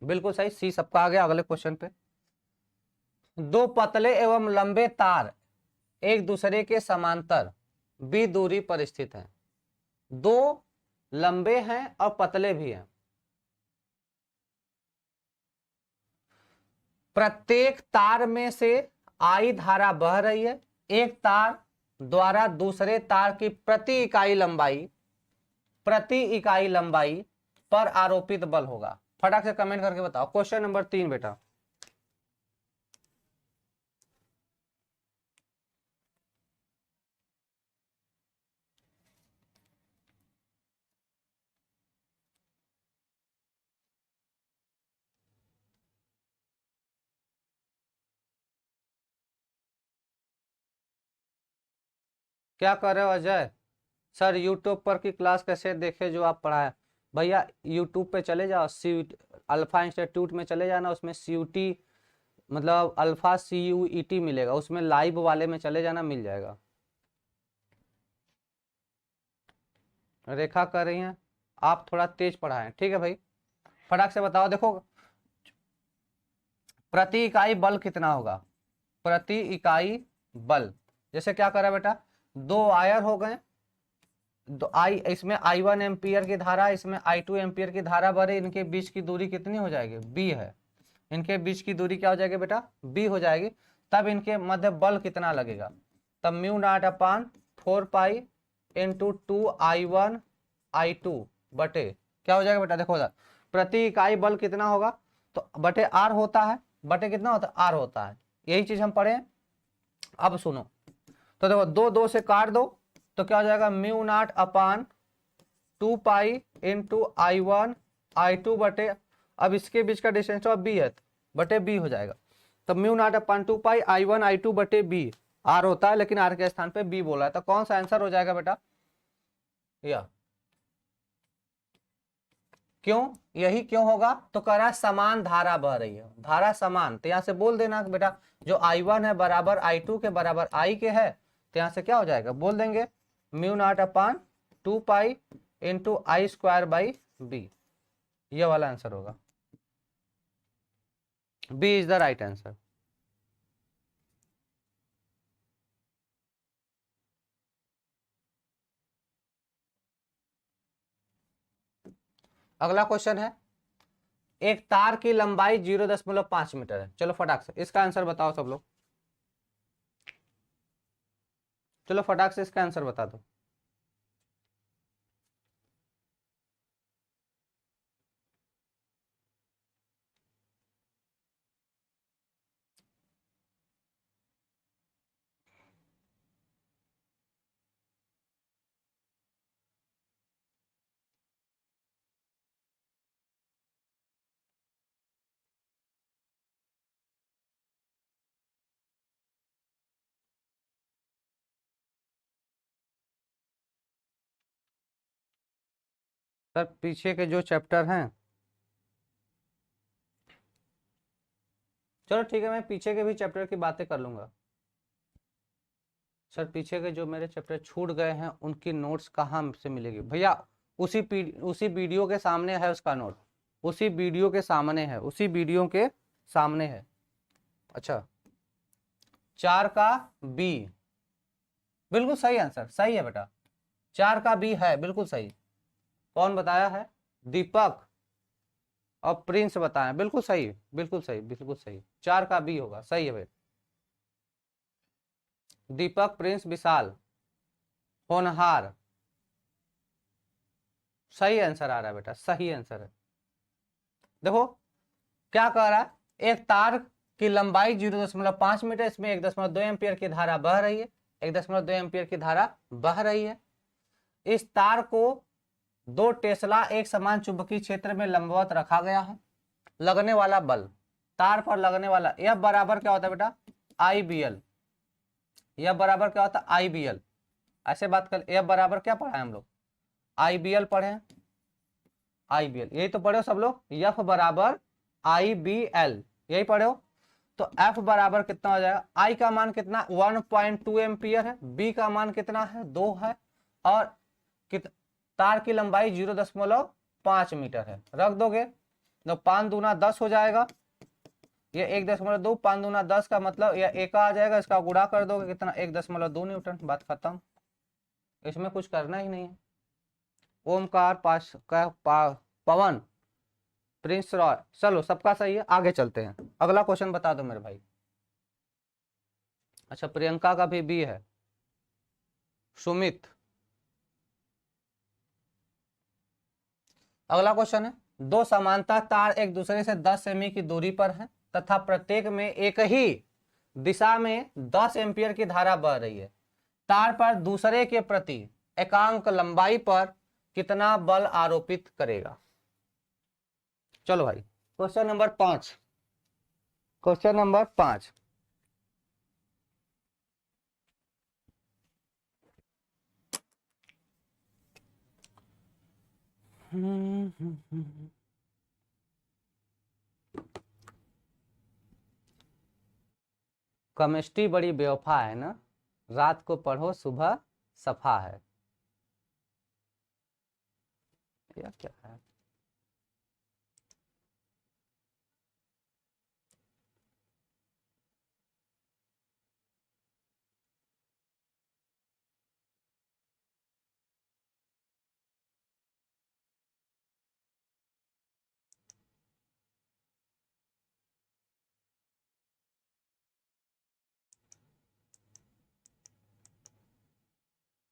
बिल्कुल सही, सी सबका आ गया। अगले क्वेश्चन पे, दो पतले एवं लंबे तार एक दूसरे के समांतर बी दूरी पर स्थित हैं। दो लंबे हैं और पतले भी हैं, प्रत्येक तार में से आई धारा बह रही है। एक तार द्वारा दूसरे तार की प्रति इकाई लंबाई पर आरोपित बल होगा। फटाक से कमेंट करके बताओ। क्वेश्चन नंबर 3 बेटा, क्या कर रहे हो अजय सर, यूट्यूब पर की क्लास कैसे देखे जो आप पढ़ाए। भैया यूट्यूब पे चले जाओ, सी अल्फा इंस्टीट्यूट में चले जाना, उसमें CUT मतलब अल्फा CUET मिलेगा, उसमें लाइव वाले में चले जाना, मिल जाएगा। रेखा कर रही हैं, आप थोड़ा तेज पढ़ाएं, ठीक है भाई। फटाक से बताओ। देखो प्रति इकाई बल कितना होगा, प्रति इकाई बल। जैसे क्या करा बेटा, दो वायर हो गए, दो आई, इसमें I1 एम्पियर की धारा, इसमें I2 एम्पियर की धारा भरे, इनके बीच की दूरी कितनी हो जाएगी, b है। इनके बीच की दूरी क्या हो जाएगी बेटा, b हो जाएगी। तब इनके मध्य बल कितना लगेगा, तब mu not upon 4 pi into 2I1 I2 बटे क्या हो जाएगा बेटा, देखो उधर प्रति इकाई बल कितना होगा, तो बटे आर होता है, बटे कितना होता है, आर होता है। यही चीज हम पढ़े। अब सुनो, तो देखो दो दो से काट दो, तो क्या हो जाएगा, mu not upon 2 pi into I1 I2 बटे, अब इसके बीच का डिस्टेंस तो बी है, बटे बी हो जाएगा। तो mu not upon 2 pi I1 I2 बटे बी, आर होता है लेकिन आर के स्थान पे बी बोला है, तो कौन सा आंसर हो जाएगा बेटा, या क्यों, यही क्यों होगा, तो कह रहा है समान धारा बह रही है, धारा समान, तो यहाँ से बोल देना बेटा जो I1 है बराबर I2 के बराबर I के है, तो यहाँ से क्या हो जाएगा, बोल देंगे mu not upon 2 pi into I square by B, ये वाला आंसर होगा, B is the right answer. अगला क्वेश्चन है, एक तार की लंबाई 0.5 मीटर है। चलो फटाक से इसका आंसर बताओ सब लोग, चलो फटाक से इसका आंसर बता दो। सर पीछे के जो चैप्टर हैं, चलो ठीक है मैं पीछे के भी चैप्टर की बातें कर लूंगा। सर पीछे के जो मेरे चैप्टर छूट गए हैं उनकी नोट्स कहाँ से मिलेगी भैया, उसी वीडियो के सामने है उसका नोट, उसी वीडियो के सामने है, उसी वीडियो के सामने है। अच्छा 4 का बी, बिल्कुल सही आंसर, सही है बेटा, 4 का बी है बिल्कुल सही। कौन बताया है, दीपक और प्रिंस बताएं, बिल्कुल सही बिल्कुल सही बिल्कुल सही, 4 का बी होगा, सही है भाई। दीपक प्रिंस विशाल होनहार, सही आंसर आ रहा है बेटा, सही आंसर है। देखो क्या कह रहा है, एक तार की लंबाई 0.5 मीटर, इसमें 1.2 एम्पियर की धारा बह रही है, 1.2 एम्पियर की धारा बह रही है। इस तार को 2 टेस्ला एक समान चुंबकीय क्षेत्र में लंबवत रखा गया है। लगने वाला बल, तार पर लगने वाला, यह बराबर क्या होता है बेटा, IBL, यह बराबर क्या होता है, IBL। ऐसे बात कर, यह बराबर क्या पढ़ा है हम लोग, IBL पढ़े, IBL यही तो पढ़े हो सब लोग, F बराबर IBL यही पढ़े हो। तो F बराबर कितना हो जाएगा, I का मान कितना 1.2 एम्पियर है, B का मान कितना है 2 है, और तार की लंबाई 0.5 मीटर है। रख दोगे तो 5 दूना 10 हो जाएगा, ये 1.2, 5 दूना 10 का मतलब यह एक आ जाएगा, इसका गुणा कर दोगे कितना 1.2 न्यूटन, बात खत्म, इसमें कुछ करना ही नहीं है। ओमकार पवन प्रिंस रॉय, चलो सबका सही है, आगे चलते हैं। अगला क्वेश्चन बता दो मेरे भाई। अच्छा प्रियंका का भी बी है, सुमित। अगला क्वेश्चन है, दो समांतर तार एक दूसरे से 10 सेमी की दूरी पर हैं तथा प्रत्येक में एक ही दिशा में 10 एम्पियर की धारा बह रही है। तार पर दूसरे के प्रति एकांक लंबाई पर कितना बल आरोपित करेगा। चलो भाई question number 5, question number 5, chemistry बड़ी बेवफा है ना, रात को पढ़ो सुबह सफा है, या क्या है।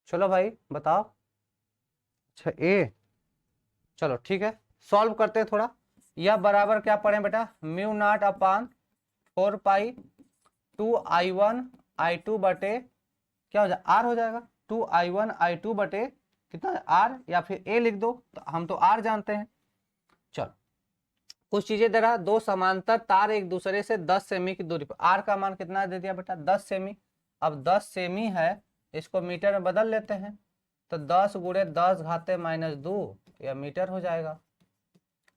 चलो भाई बताओ। अच्छा ए, चलो ठीक है, सॉल्व करते हैं थोड़ा। यह बराबर क्या पढ़े बेटा, mu not upon 4 pi 2 I1 I2 बटे क्या हो जाएगा, आर हो जाएगा। 2I1 I2 बटे कितना है, आर, या फिर ए लिख दो, तो हम तो आर जानते हैं। चलो कुछ चीजें दे रहा, दो समांतर तार एक दूसरे से 10 सेमी की दूरी पर, आर का मान कितना दे दिया बेटा, 10 सेमी। अब 10 सेमी है, इसको मीटर में बदल लेते हैं, तो 10 गुणे 10 घाते -2 या मीटर हो जाएगा।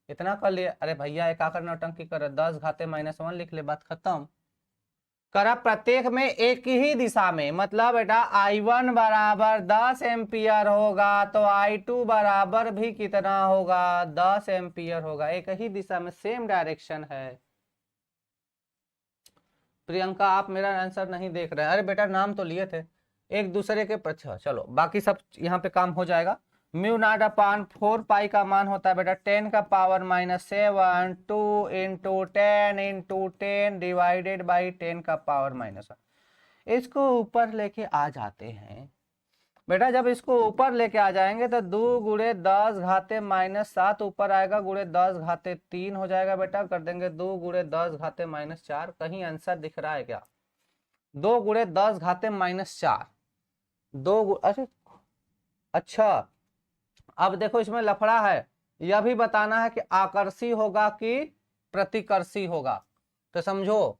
इतना कर लिए। अरे भैया एक आकर नौटंकी कर, 10 घाते -1 लिख ले, बात खत्म। करा प्रत्येक में एक ही दिशा में, मतलब बेटा I1 बराबर 10 एम्पियर होगा, तो I2 बराबर भी कितना होगा, 10 एम्पियर होगा। एक ही दिशा में, सेम डायरेक्शन है। प्रियंका आप मेरा आंसर नहीं देख रहे हैं। अरे बेटा नाम तो लिए थे एक दूसरे के। अच्छा चलो बाकी सब यहाँ पे काम हो जाएगा। म्यू नॉट अपान 4 पाई का मान होता है बेटा 10 का पावर -7, 2 इंटू 10 डिवाइडेड बाई 10 का पावर -1। इसको ऊपर लेके आ जाते हैं बेटा। जब इसको ऊपर लेके आ जाएंगे तो 2 गुणे 10 घाते -7 ऊपर आएगा, गुणे 10 घाते 3 हो जाएगा बेटा। कर देंगे 2 गुणे 10 घाते -4। कहीं आंसर दिख रहा है क्या, 2 गुणे 10 घाते -4, 2 अच्छा अब देखो इसमें लफड़ा है, यह भी बताना है कि आकर्षी होगा कि प्रतिकर्षी होगा। तो समझो,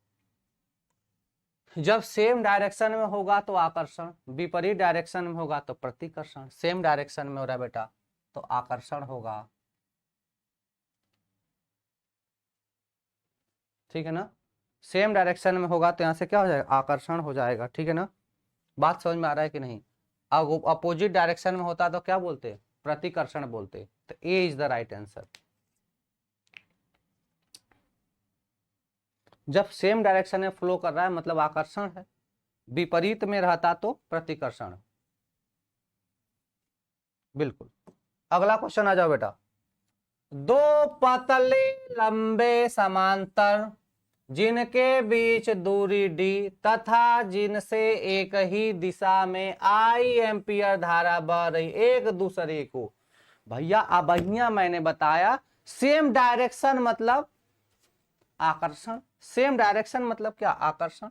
जब सेम डायरेक्शन में होगा तो आकर्षण, विपरीत डायरेक्शन में होगा तो प्रतिकर्षण। सेम डायरेक्शन में हो रहा है बेटा तो आकर्षण होगा, ठीक है ना। सेम डायरेक्शन में होगा तो यहां से क्या हो जाएगा, आकर्षण हो जाएगा, ठीक है ना। बात समझ में आ रहा है कि नहीं। अपोजिट डायरेक्शन में होता तो क्या बोलते, प्रतिकर्षण बोलते। तो ए इज द राइट आंसर। जब सेम डायरेक्शन में फ्लो कर रहा है मतलब आकर्षण है, विपरीत में रहता तो प्रतिकर्षण। बिल्कुल। अगला क्वेश्चन आ जाओ बेटा। दो पतले लंबे समांतर जिनके बीच दूरी d तथा जिनसे एक ही दिशा में I एम्पियर धारा बह रही एक दूसरे को। भैया अब मैंने बताया सेम डायरेक्शन मतलब आकर्षण। सेम डायरेक्शन मतलब क्या, आकर्षण।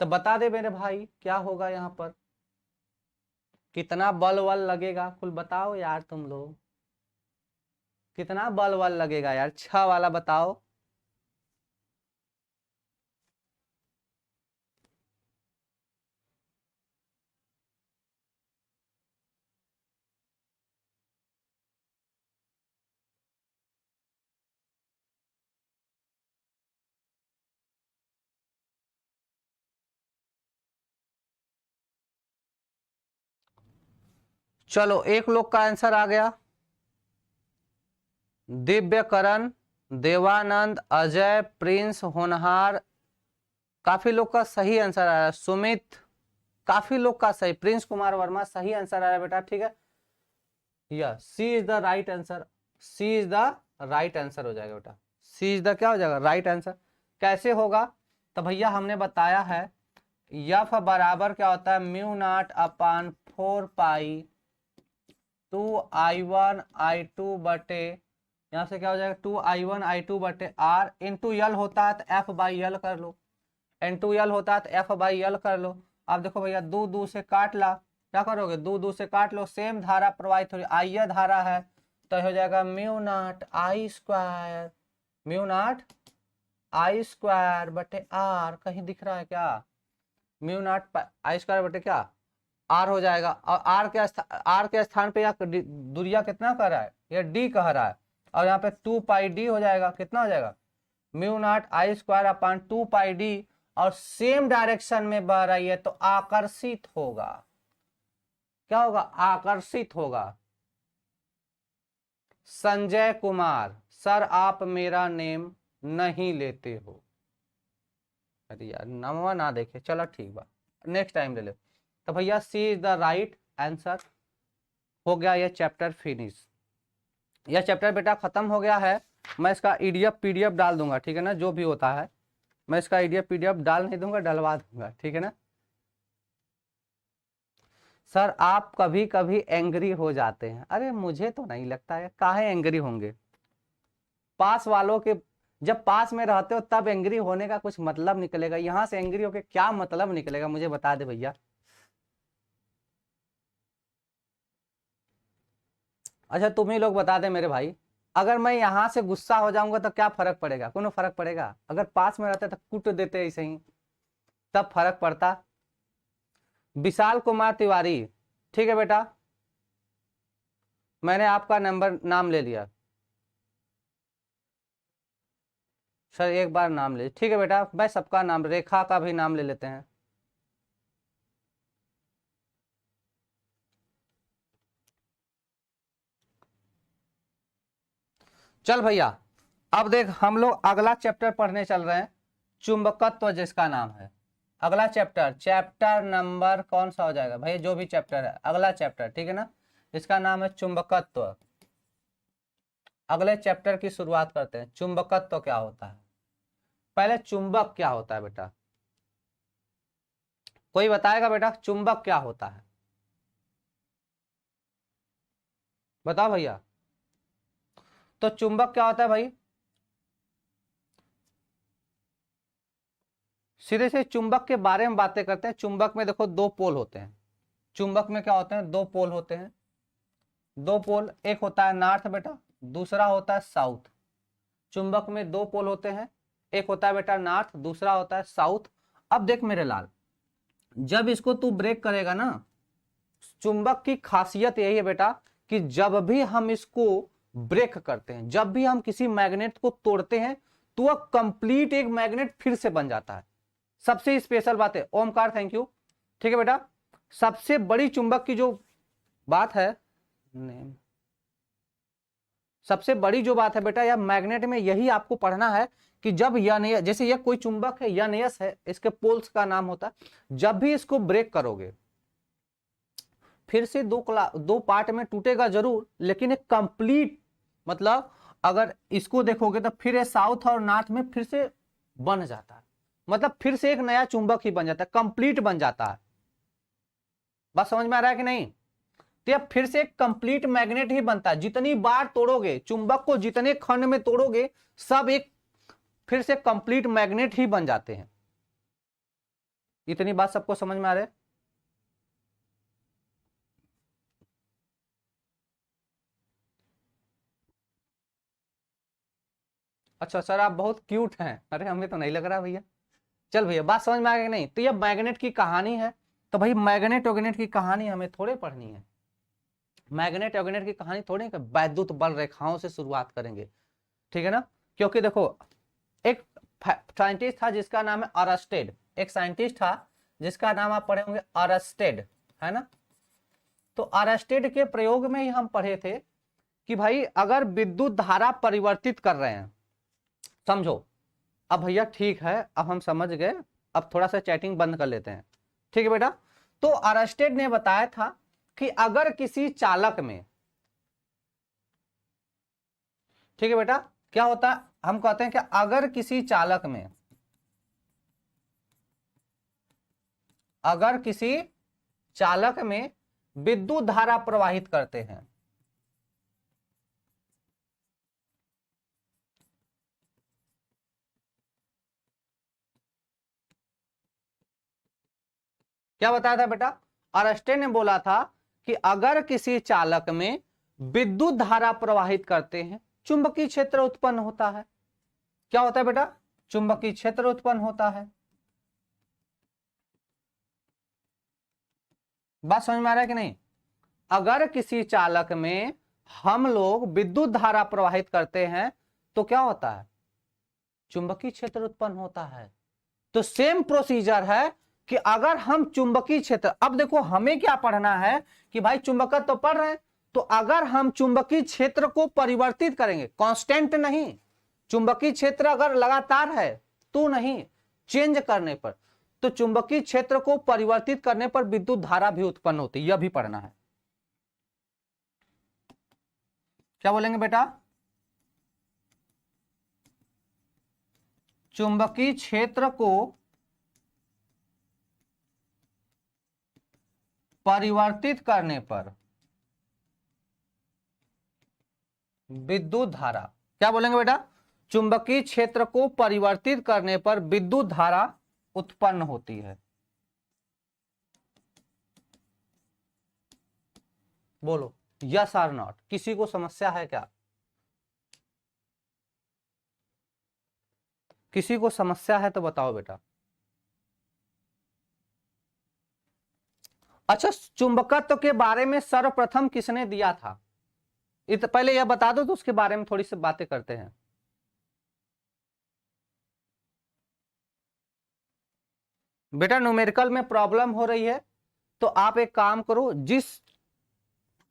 तो बता दे मेरे भाई क्या होगा यहां पर, कितना बल वल लगेगा, कुल बताओ यार तुम लोग, कितना बल वल लगेगा यार, 6 वाला बताओ। चलो एक लोग का आंसर आ गया, दिव्यकरण, देवानंद, अजय, प्रिंस, होनहार। काफी लोग का सही आंसर आया, सुमित, काफी लोग का सही, प्रिंस कुमार वर्मा सही आंसर आया बेटा, ठीक है। Yes C is the right answer, C is the right answer हो जाएगा बेटा। सी इज द क्या हो जाएगा, राइट आंसर। कैसे होगा, तो भैया हमने बताया है एफ बराबर क्या होता है, mu not upon 4 pi 2I1 I2 बटे, यहाँ से क्या हो जाएगा 2I1 I2 बटे आर इंटू यल होता है तो एफ बाई यल कर लो, इंटू यल होता है तो एफ बाई यल कर लो। अब देखो भैया 2 से काट ला, क्या करोगे 2 से काट लो, सेम धारा प्रवाहित हो रही, आई धारा है तो हो जाएगा mu not I square, mu not I square बटे आर। कहीं दिख रहा है क्या, म्यू नॉट आई स्क्वायर बटे क्या आर हो जाएगा। और आर के स्थान पे दूरिया कितना कह रहा है, ये डी कह रहा है, और यहाँ पे 2 पाई डी हो जाएगा। कितना हो जाएगा, mu not I square upon 2 pi D, और सेम डायरेक्शन में बह रही है तो आकर्षित होगा। क्या होगा, आकर्षित होगा। संजय कुमार, सर आप मेरा नेम नहीं लेते हो। अरे यार नमवा ना देखे, चलो ठीक बा, नेक्स्ट टाइम ले ले। तो भैया सी इज द राइट आंसर। हो गया ये चैप्टर फिनिश, यह चैप्टर बेटा खत्म हो गया है। मैं इसका ईडीएफ पीडीएफ डाल दूंगा, ठीक है ना, जो भी होता है मैं इसका ईडीएफ पीडीएफ डाल नहीं दूंगा, डलवा दूंगा, ठीक है ना। सर आप कभी कभी एंग्री हो जाते हैं। अरे मुझे तो नहीं लगता है, काहे एंग्री होंगे। पास वालों के, जब पास में रहते हो तब एंग्री होने का कुछ मतलब निकलेगा, यहां से एंग्री होके क्या मतलब निकलेगा, मुझे बता दे भैया। अच्छा तुम ही लोग बता दे मेरे भाई, अगर मैं यहां से गुस्सा हो जाऊंगा तो क्या फर्क पड़ेगा, कोनो फर्क पड़ेगा? अगर पास में रहते तो कूट देते ऐसे ही, तब फर्क पड़ता। विशाल कुमार तिवारी, ठीक है बेटा, मैंने आपका नंबर नाम ले लिया। सर एक बार नाम ले, ठीक है बेटा, मैं सबका नाम, रेखा का भी नाम ले लेते हैं। चल भैया, अब देख हम लोग अगला चैप्टर पढ़ने चल रहे हैं, चुंबकत्व जिसका नाम है। अगला चैप्टर, चैप्टर नंबर कौन सा हो जाएगा भाई, जो भी चैप्टर है, अगला चैप्टर, ठीक है ना, इसका नाम है चुंबकत्व। अगले चैप्टर की शुरुआत करते हैं। चुंबकत्व क्या होता है, पहले चुंबक क्या होता है बेटा, कोई बताएगा बेटा चुंबक क्या होता है? बताओ भैया। तो चुंबक क्या होता है भाई, सीधे से चुंबक के बारे में बातें करते हैं। चुंबक में देखो दो पोल होते हैं, चुंबक में क्या होते हैं, दो पोल होते हैं। दो पोल, एक होता है नॉर्थ बेटा, दूसरा होता है साउथ। चुंबक में दो पोल होते हैं, एक होता है बेटा नॉर्थ, दूसरा होता है साउथ। अब देख मेरे लाल, जब इसको तू ब्रेक करेगा ना, चुंबक की खासियत यही है बेटा कि जब भी हम इसको ब्रेक करते हैं, जब भी हम किसी मैग्नेट को तोड़ते हैं, तो वह कंप्लीट एक मैग्नेट फिर से बन जाता है। सबसे स्पेशल बात है, ओमकार थैंक यू, ठीक है बेटा, सबसे बड़ी चुंबक की जो बात है, सबसे बड़ी जो बात है बेटा, यह मैग्नेट में यही आपको पढ़ना है कि जब यह, जैसे यह कोई चुंबक है, यह नयस है, इसके पोल्स का नाम होता है, जब भी इसको ब्रेक करोगे फिर से दो पार्ट में टूटेगा जरूर, लेकिन एक कंप्लीट, मतलब अगर इसको देखोगे तो फिर साउथ और नॉर्थ में फिर से बन जाता है, मतलब फिर से एक नया चुंबक ही बन जाता है, कंप्लीट बन जाता है। बात समझ में आ रहा है कि नहीं? तो यह फिर से एक कंप्लीट मैग्नेट ही बनता है। जितनी बार तोड़ोगे चुंबक को, जितने खंड में तोड़ोगे, सब एक फिर से कंप्लीट मैग्नेट ही बन जाते हैं। इतनी बात सबको समझ में आ रहा है? अच्छा सर आप बहुत क्यूट हैं, अरे हमें तो नहीं लग रहा भैया। चल भैया बात समझ में आ गई कि नहीं? तो ये मैग्नेट की कहानी है। तो भाई मैग्नेट वैग्नेट की कहानी हमें थोड़े पढ़नी है, मैग्नेट वैग्नेट की कहानी थोड़ी, वैद्युत बल रेखाओं से शुरुआत करेंगे, ठीक है ना? क्योंकि देखो एक साइंटिस्ट था जिसका नाम है अरस्टेड, एक साइंटिस्ट था जिसका नाम आप पढ़े होंगे अरस्टेड, है ना? तो अरस्टेड के प्रयोग में ही हम पढ़े थे कि भाई अगर विद्युत धारा परिवर्तित कर रहे हैं, समझो। अब भैया ठीक है, अब हम समझ गए, अब थोड़ा सा चैटिंग बंद कर लेते हैं, ठीक है बेटा? तो अरस्टेड ने बताया था कि अगर किसी चालक में, ठीक है बेटा, क्या होता है, हम कहते हैं कि अगर किसी चालक में, अगर किसी चालक में विद्युत धारा प्रवाहित करते हैं, क्या बताया था बेटा? अरस्टेड ने बोला था कि अगर किसी चालक में विद्युत धारा प्रवाहित करते हैं, चुंबकीय क्षेत्र उत्पन्न होता है। क्या होता है बेटा? चुंबकीय क्षेत्र उत्पन्न होता है। बात समझ में आ रहा है कि नहीं? अगर किसी चालक में हम लोग विद्युत धारा प्रवाहित करते हैं तो क्या होता है? चुंबकीय क्षेत्र उत्पन्न होता है। तो सेम प्रोसीजर है कि अगर हम चुंबकीय क्षेत्र, अब देखो हमें क्या पढ़ना है कि भाई चुंबकत्व तो पढ़ रहे हैं, तो अगर हम चुंबकीय क्षेत्र को परिवर्तित करेंगे, कांस्टेंट नहीं, चुंबकीय क्षेत्र अगर लगातार है तो नहीं, चेंज करने पर, तो चुंबकीय क्षेत्र को परिवर्तित करने पर विद्युत धारा भी उत्पन्न होती है, यह भी पढ़ना है। क्या बोलेंगे बेटा? चुंबकीय क्षेत्र को परिवर्तित करने पर विद्युत धारा, क्या बोलेंगे बेटा, चुंबकीय क्षेत्र को परिवर्तित करने पर विद्युत धारा उत्पन्न होती है। बोलो यस और नॉट, किसी को समस्या है क्या? किसी को समस्या है तो बताओ बेटा। अच्छा, चुंबकत्व के बारे में सर्वप्रथम किसने दिया था? पहले यह बता दो तो उसके बारे में थोड़ी सी बातें करते हैं। बेटा न्यूमेरिकल में प्रॉब्लम हो रही है तो आप एक काम करो, जिस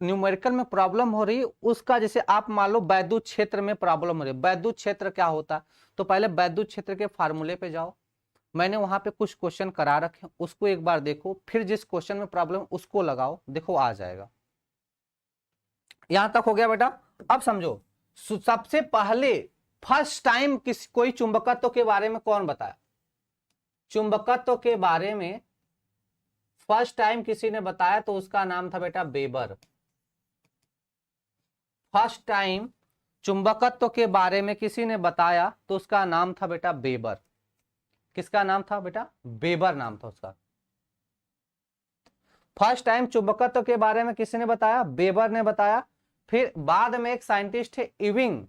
न्यूमेरिकल में प्रॉब्लम हो रही है उसका, जैसे आप मान लो वैद्युत क्षेत्र में प्रॉब्लम हो रही है, वैद्युत क्षेत्र क्या होता है, तो पहले वैद्युत क्षेत्र के फार्मूले पे जाओ। मैंने वहां पे कुछ क्वेश्चन करा रखे, उसको एक बार देखो, फिर जिस क्वेश्चन में प्रॉब्लम उसको लगाओ, देखो आ जाएगा। यहां तक हो गया बेटा? अब समझो, सबसे पहले फर्स्ट टाइम कोई चुंबकत्व के बारे में कौन बताया? चुंबकत्व के बारे में फर्स्ट टाइम किसी ने बताया तो उसका नाम था बेटा वेबर। फर्स्ट टाइम चुंबकत्व के बारे में किसी ने बताया तो उसका नाम था बेटा वेबर। किसका नाम था बेटा? वेबर नाम था उसका। फर्स्ट टाइम चुंबकत्व के बारे में किसी ने बताया? वेबर ने बताया। फिर बाद में एक साइंटिस्ट थे इविंग,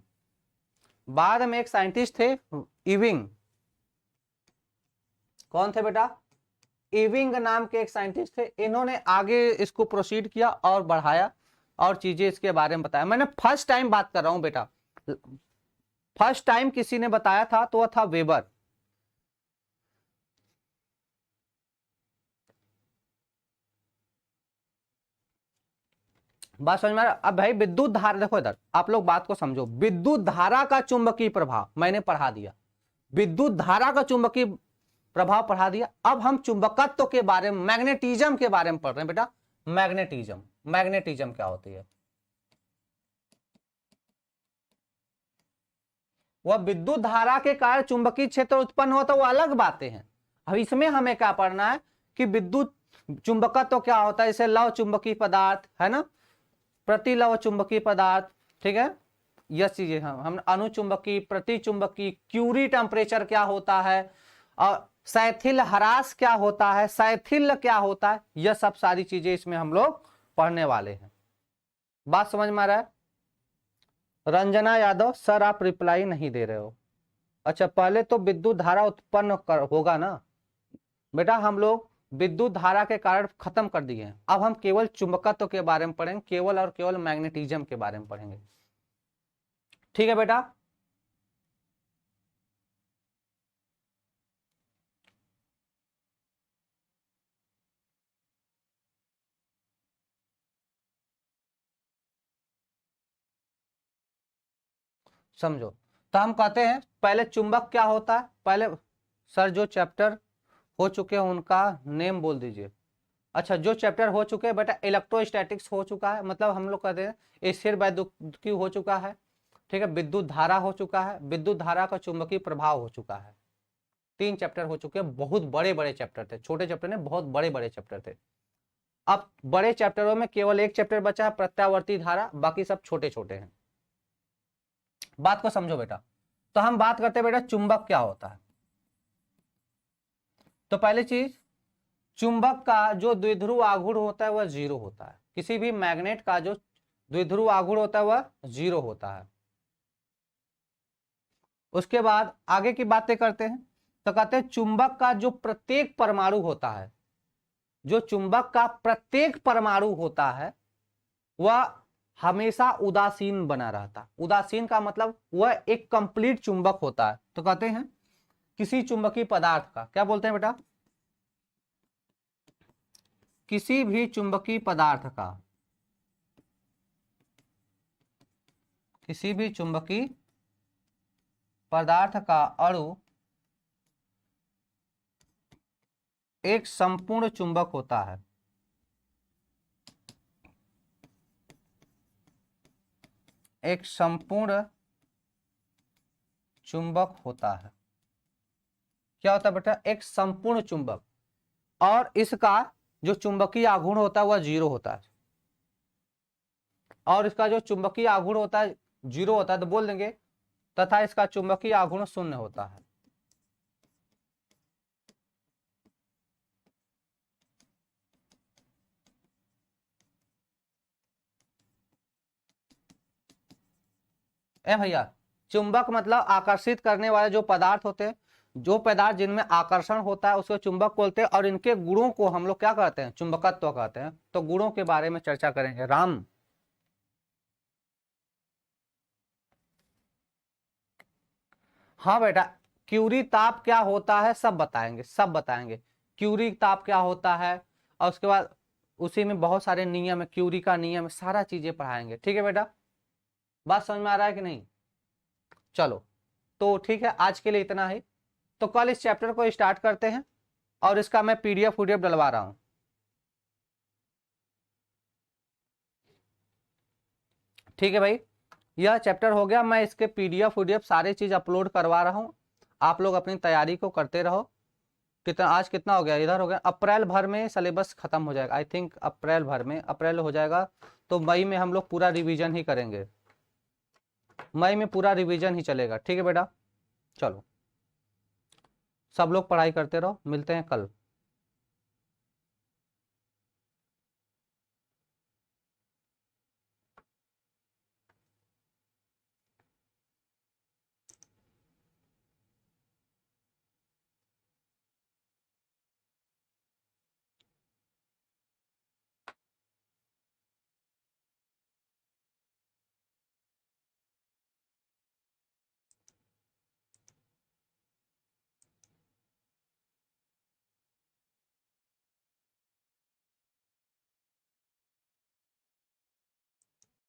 बाद में एक साइंटिस्ट थे इविंग। कौन थे बेटा? इविंग नाम के एक साइंटिस्ट थे। इन्होंने आगे इसको प्रोसीड किया और बढ़ाया और चीजें इसके बारे में बताया। मैंने फर्स्ट टाइम बात कर रहा हूं बेटा, फर्स्ट टाइम किसी ने बताया था तो वह था वेबर। बात समझ में आ रहा? अब भाई विद्युत धारा, देखो इधर आप लोग बात को समझो, विद्युत धारा का चुंबकीय प्रभाव मैंने पढ़ा दिया, विद्युत धारा का चुंबकीय प्रभाव पढ़ा दिया। अब हम चुंबकत्व के बारे में, मैग्नेटिज्म के बारे में पढ़ रहे हैं बेटा। मैग्नेटिज्म, मैग्नेटिज्म क्या होती है? वह विद्युत धारा के कारण चुंबकीय क्षेत्र उत्पन्न होता है, वो अलग बातें हैं। अब इसमें हमें क्या पढ़ना है कि विद्युत चुंबकत्व क्या होता है, जैसे लव चुंबकीय पदार्थ है ना, प्रतिलव चुंबकीय पदार्थ, ठीक है, यह चीजें हम अनुचुंबकीय, प्रतिचुंबकीय, क्यूरी टेम्परेचर क्या होता है, और सैथिल ह्रास क्या होता है, सैथिल क्या होता है, यह सब सारी चीजें इसमें हम लोग पढ़ने वाले हैं। बात समझ में आ रहा है? रंजना यादव सर आप रिप्लाई नहीं दे रहे हो। अच्छा, पहले तो विद्युत धारा उत्पन्न होगा ना बेटा, हम लोग विद्युत धारा के कारण खत्म कर दिए हैं। अब हम केवल चुंबकत्व के बारे में पढ़ेंगे, केवल और केवल मैग्नेटिज्म के बारे में पढ़ेंगे। ठीक है बेटा? समझो, तो हम कहते हैं पहले चुंबक क्या होता है। पहले सर जो चैप्टर हो चुके हैं उनका नेम बोल दीजिए। अच्छा, जो चैप्टर हो चुके हैं बेटा, इलेक्ट्रोस्टैटिक्स हो चुका है, मतलब हम लोग कहते हैं स्थिर वैद्युतिकी हो चुका है, ठीक है, विद्युत धारा हो चुका है, विद्युत धारा का चुंबकीय प्रभाव हो चुका है। 3 चैप्टर हो चुके हैं, बहुत बड़े बड़े चैप्टर थे, छोटे चैप्टर ने बहुत बड़े बड़े चैप्टर थे। अब बड़े चैप्टरों में केवल एक चैप्टर बचा है, प्रत्यावर्ती धारा, बाकी सब छोटे छोटे हैं। बात को समझो बेटा। तो हम बात करते हैं बेटा चुंबक क्या होता है। तो पहली चीज, चुंबक का जो द्विध्रुव आघूर्ण होता है वह 0 होता है। किसी भी मैग्नेट का जो द्विध्रुव आघूर्ण होता है वह 0 होता है। उसके बाद आगे की बातें करते हैं, तो कहते हैं चुंबक का जो प्रत्येक परमाणु होता है, जो चुंबक का प्रत्येक परमाणु होता है वह हमेशा उदासीन बना रहता है। उदासीन का मतलब वह एक कंप्लीट चुंबक होता है। तो कहते हैं किसी चुंबकीय पदार्थ का, क्या बोलते हैं बेटा, किसी भी चुंबकीय पदार्थ का, किसी भी चुंबकीय पदार्थ का अणु एक संपूर्ण चुंबक होता है। एक संपूर्ण चुंबक होता है। क्या होता है बेटा? एक संपूर्ण चुंबक। और इसका जो चुंबकीय आघूर्ण होता है वह 0 होता है, और इसका जो चुंबकीय आघूर्ण होता है 0 होता है, तो बोल देंगे तथा इसका चुंबकीय आघूर्ण 0 होता है। ए भैया, चुंबक मतलब आकर्षित करने वाले जो पदार्थ होते हैं, जो पदार्थ जिनमें आकर्षण होता है उसको चुंबक बोलते हैं, और इनके गुणों को हम लोग क्या कहते हैं, चुंबकत्व कहते हैं। तो गुणों के बारे में चर्चा करेंगे। राम, हाँ बेटा, क्यूरी ताप क्या होता है सब बताएंगे, सब बताएंगे। क्यूरी ताप क्या होता है, और उसके बाद उसी में बहुत सारे नियम है, क्यूरी का नियम है, सारा चीजें पढ़ाएंगे। ठीक है बेटा, बात समझ में आ रहा है कि नहीं? चलो, तो ठीक है, आज के लिए इतना ही। तो कल इस चैप्टर को स्टार्ट करते हैं, और इसका मैं पीडीएफ वीडीएफ डलवा रहा हूं। ठीक है भाई, यह चैप्टर हो गया, मैं इसके पीडीएफ वीडीएफ सारी चीज अपलोड करवा रहा हूं। आप लोग अपनी तैयारी को करते रहो। कितना आज कितना हो गया, इधर हो गया, अप्रैल भर में सिलेबस खत्म हो जाएगा। आई थिंक अप्रैल भर में, अप्रैल हो जाएगा तो मई में हम लोग पूरा रिवीजन ही करेंगे। मई में पूरा रिवीजन ही चलेगा। ठीक है बेटा, चलो सब लोग पढ़ाई करते रहो, मिलते हैं कल।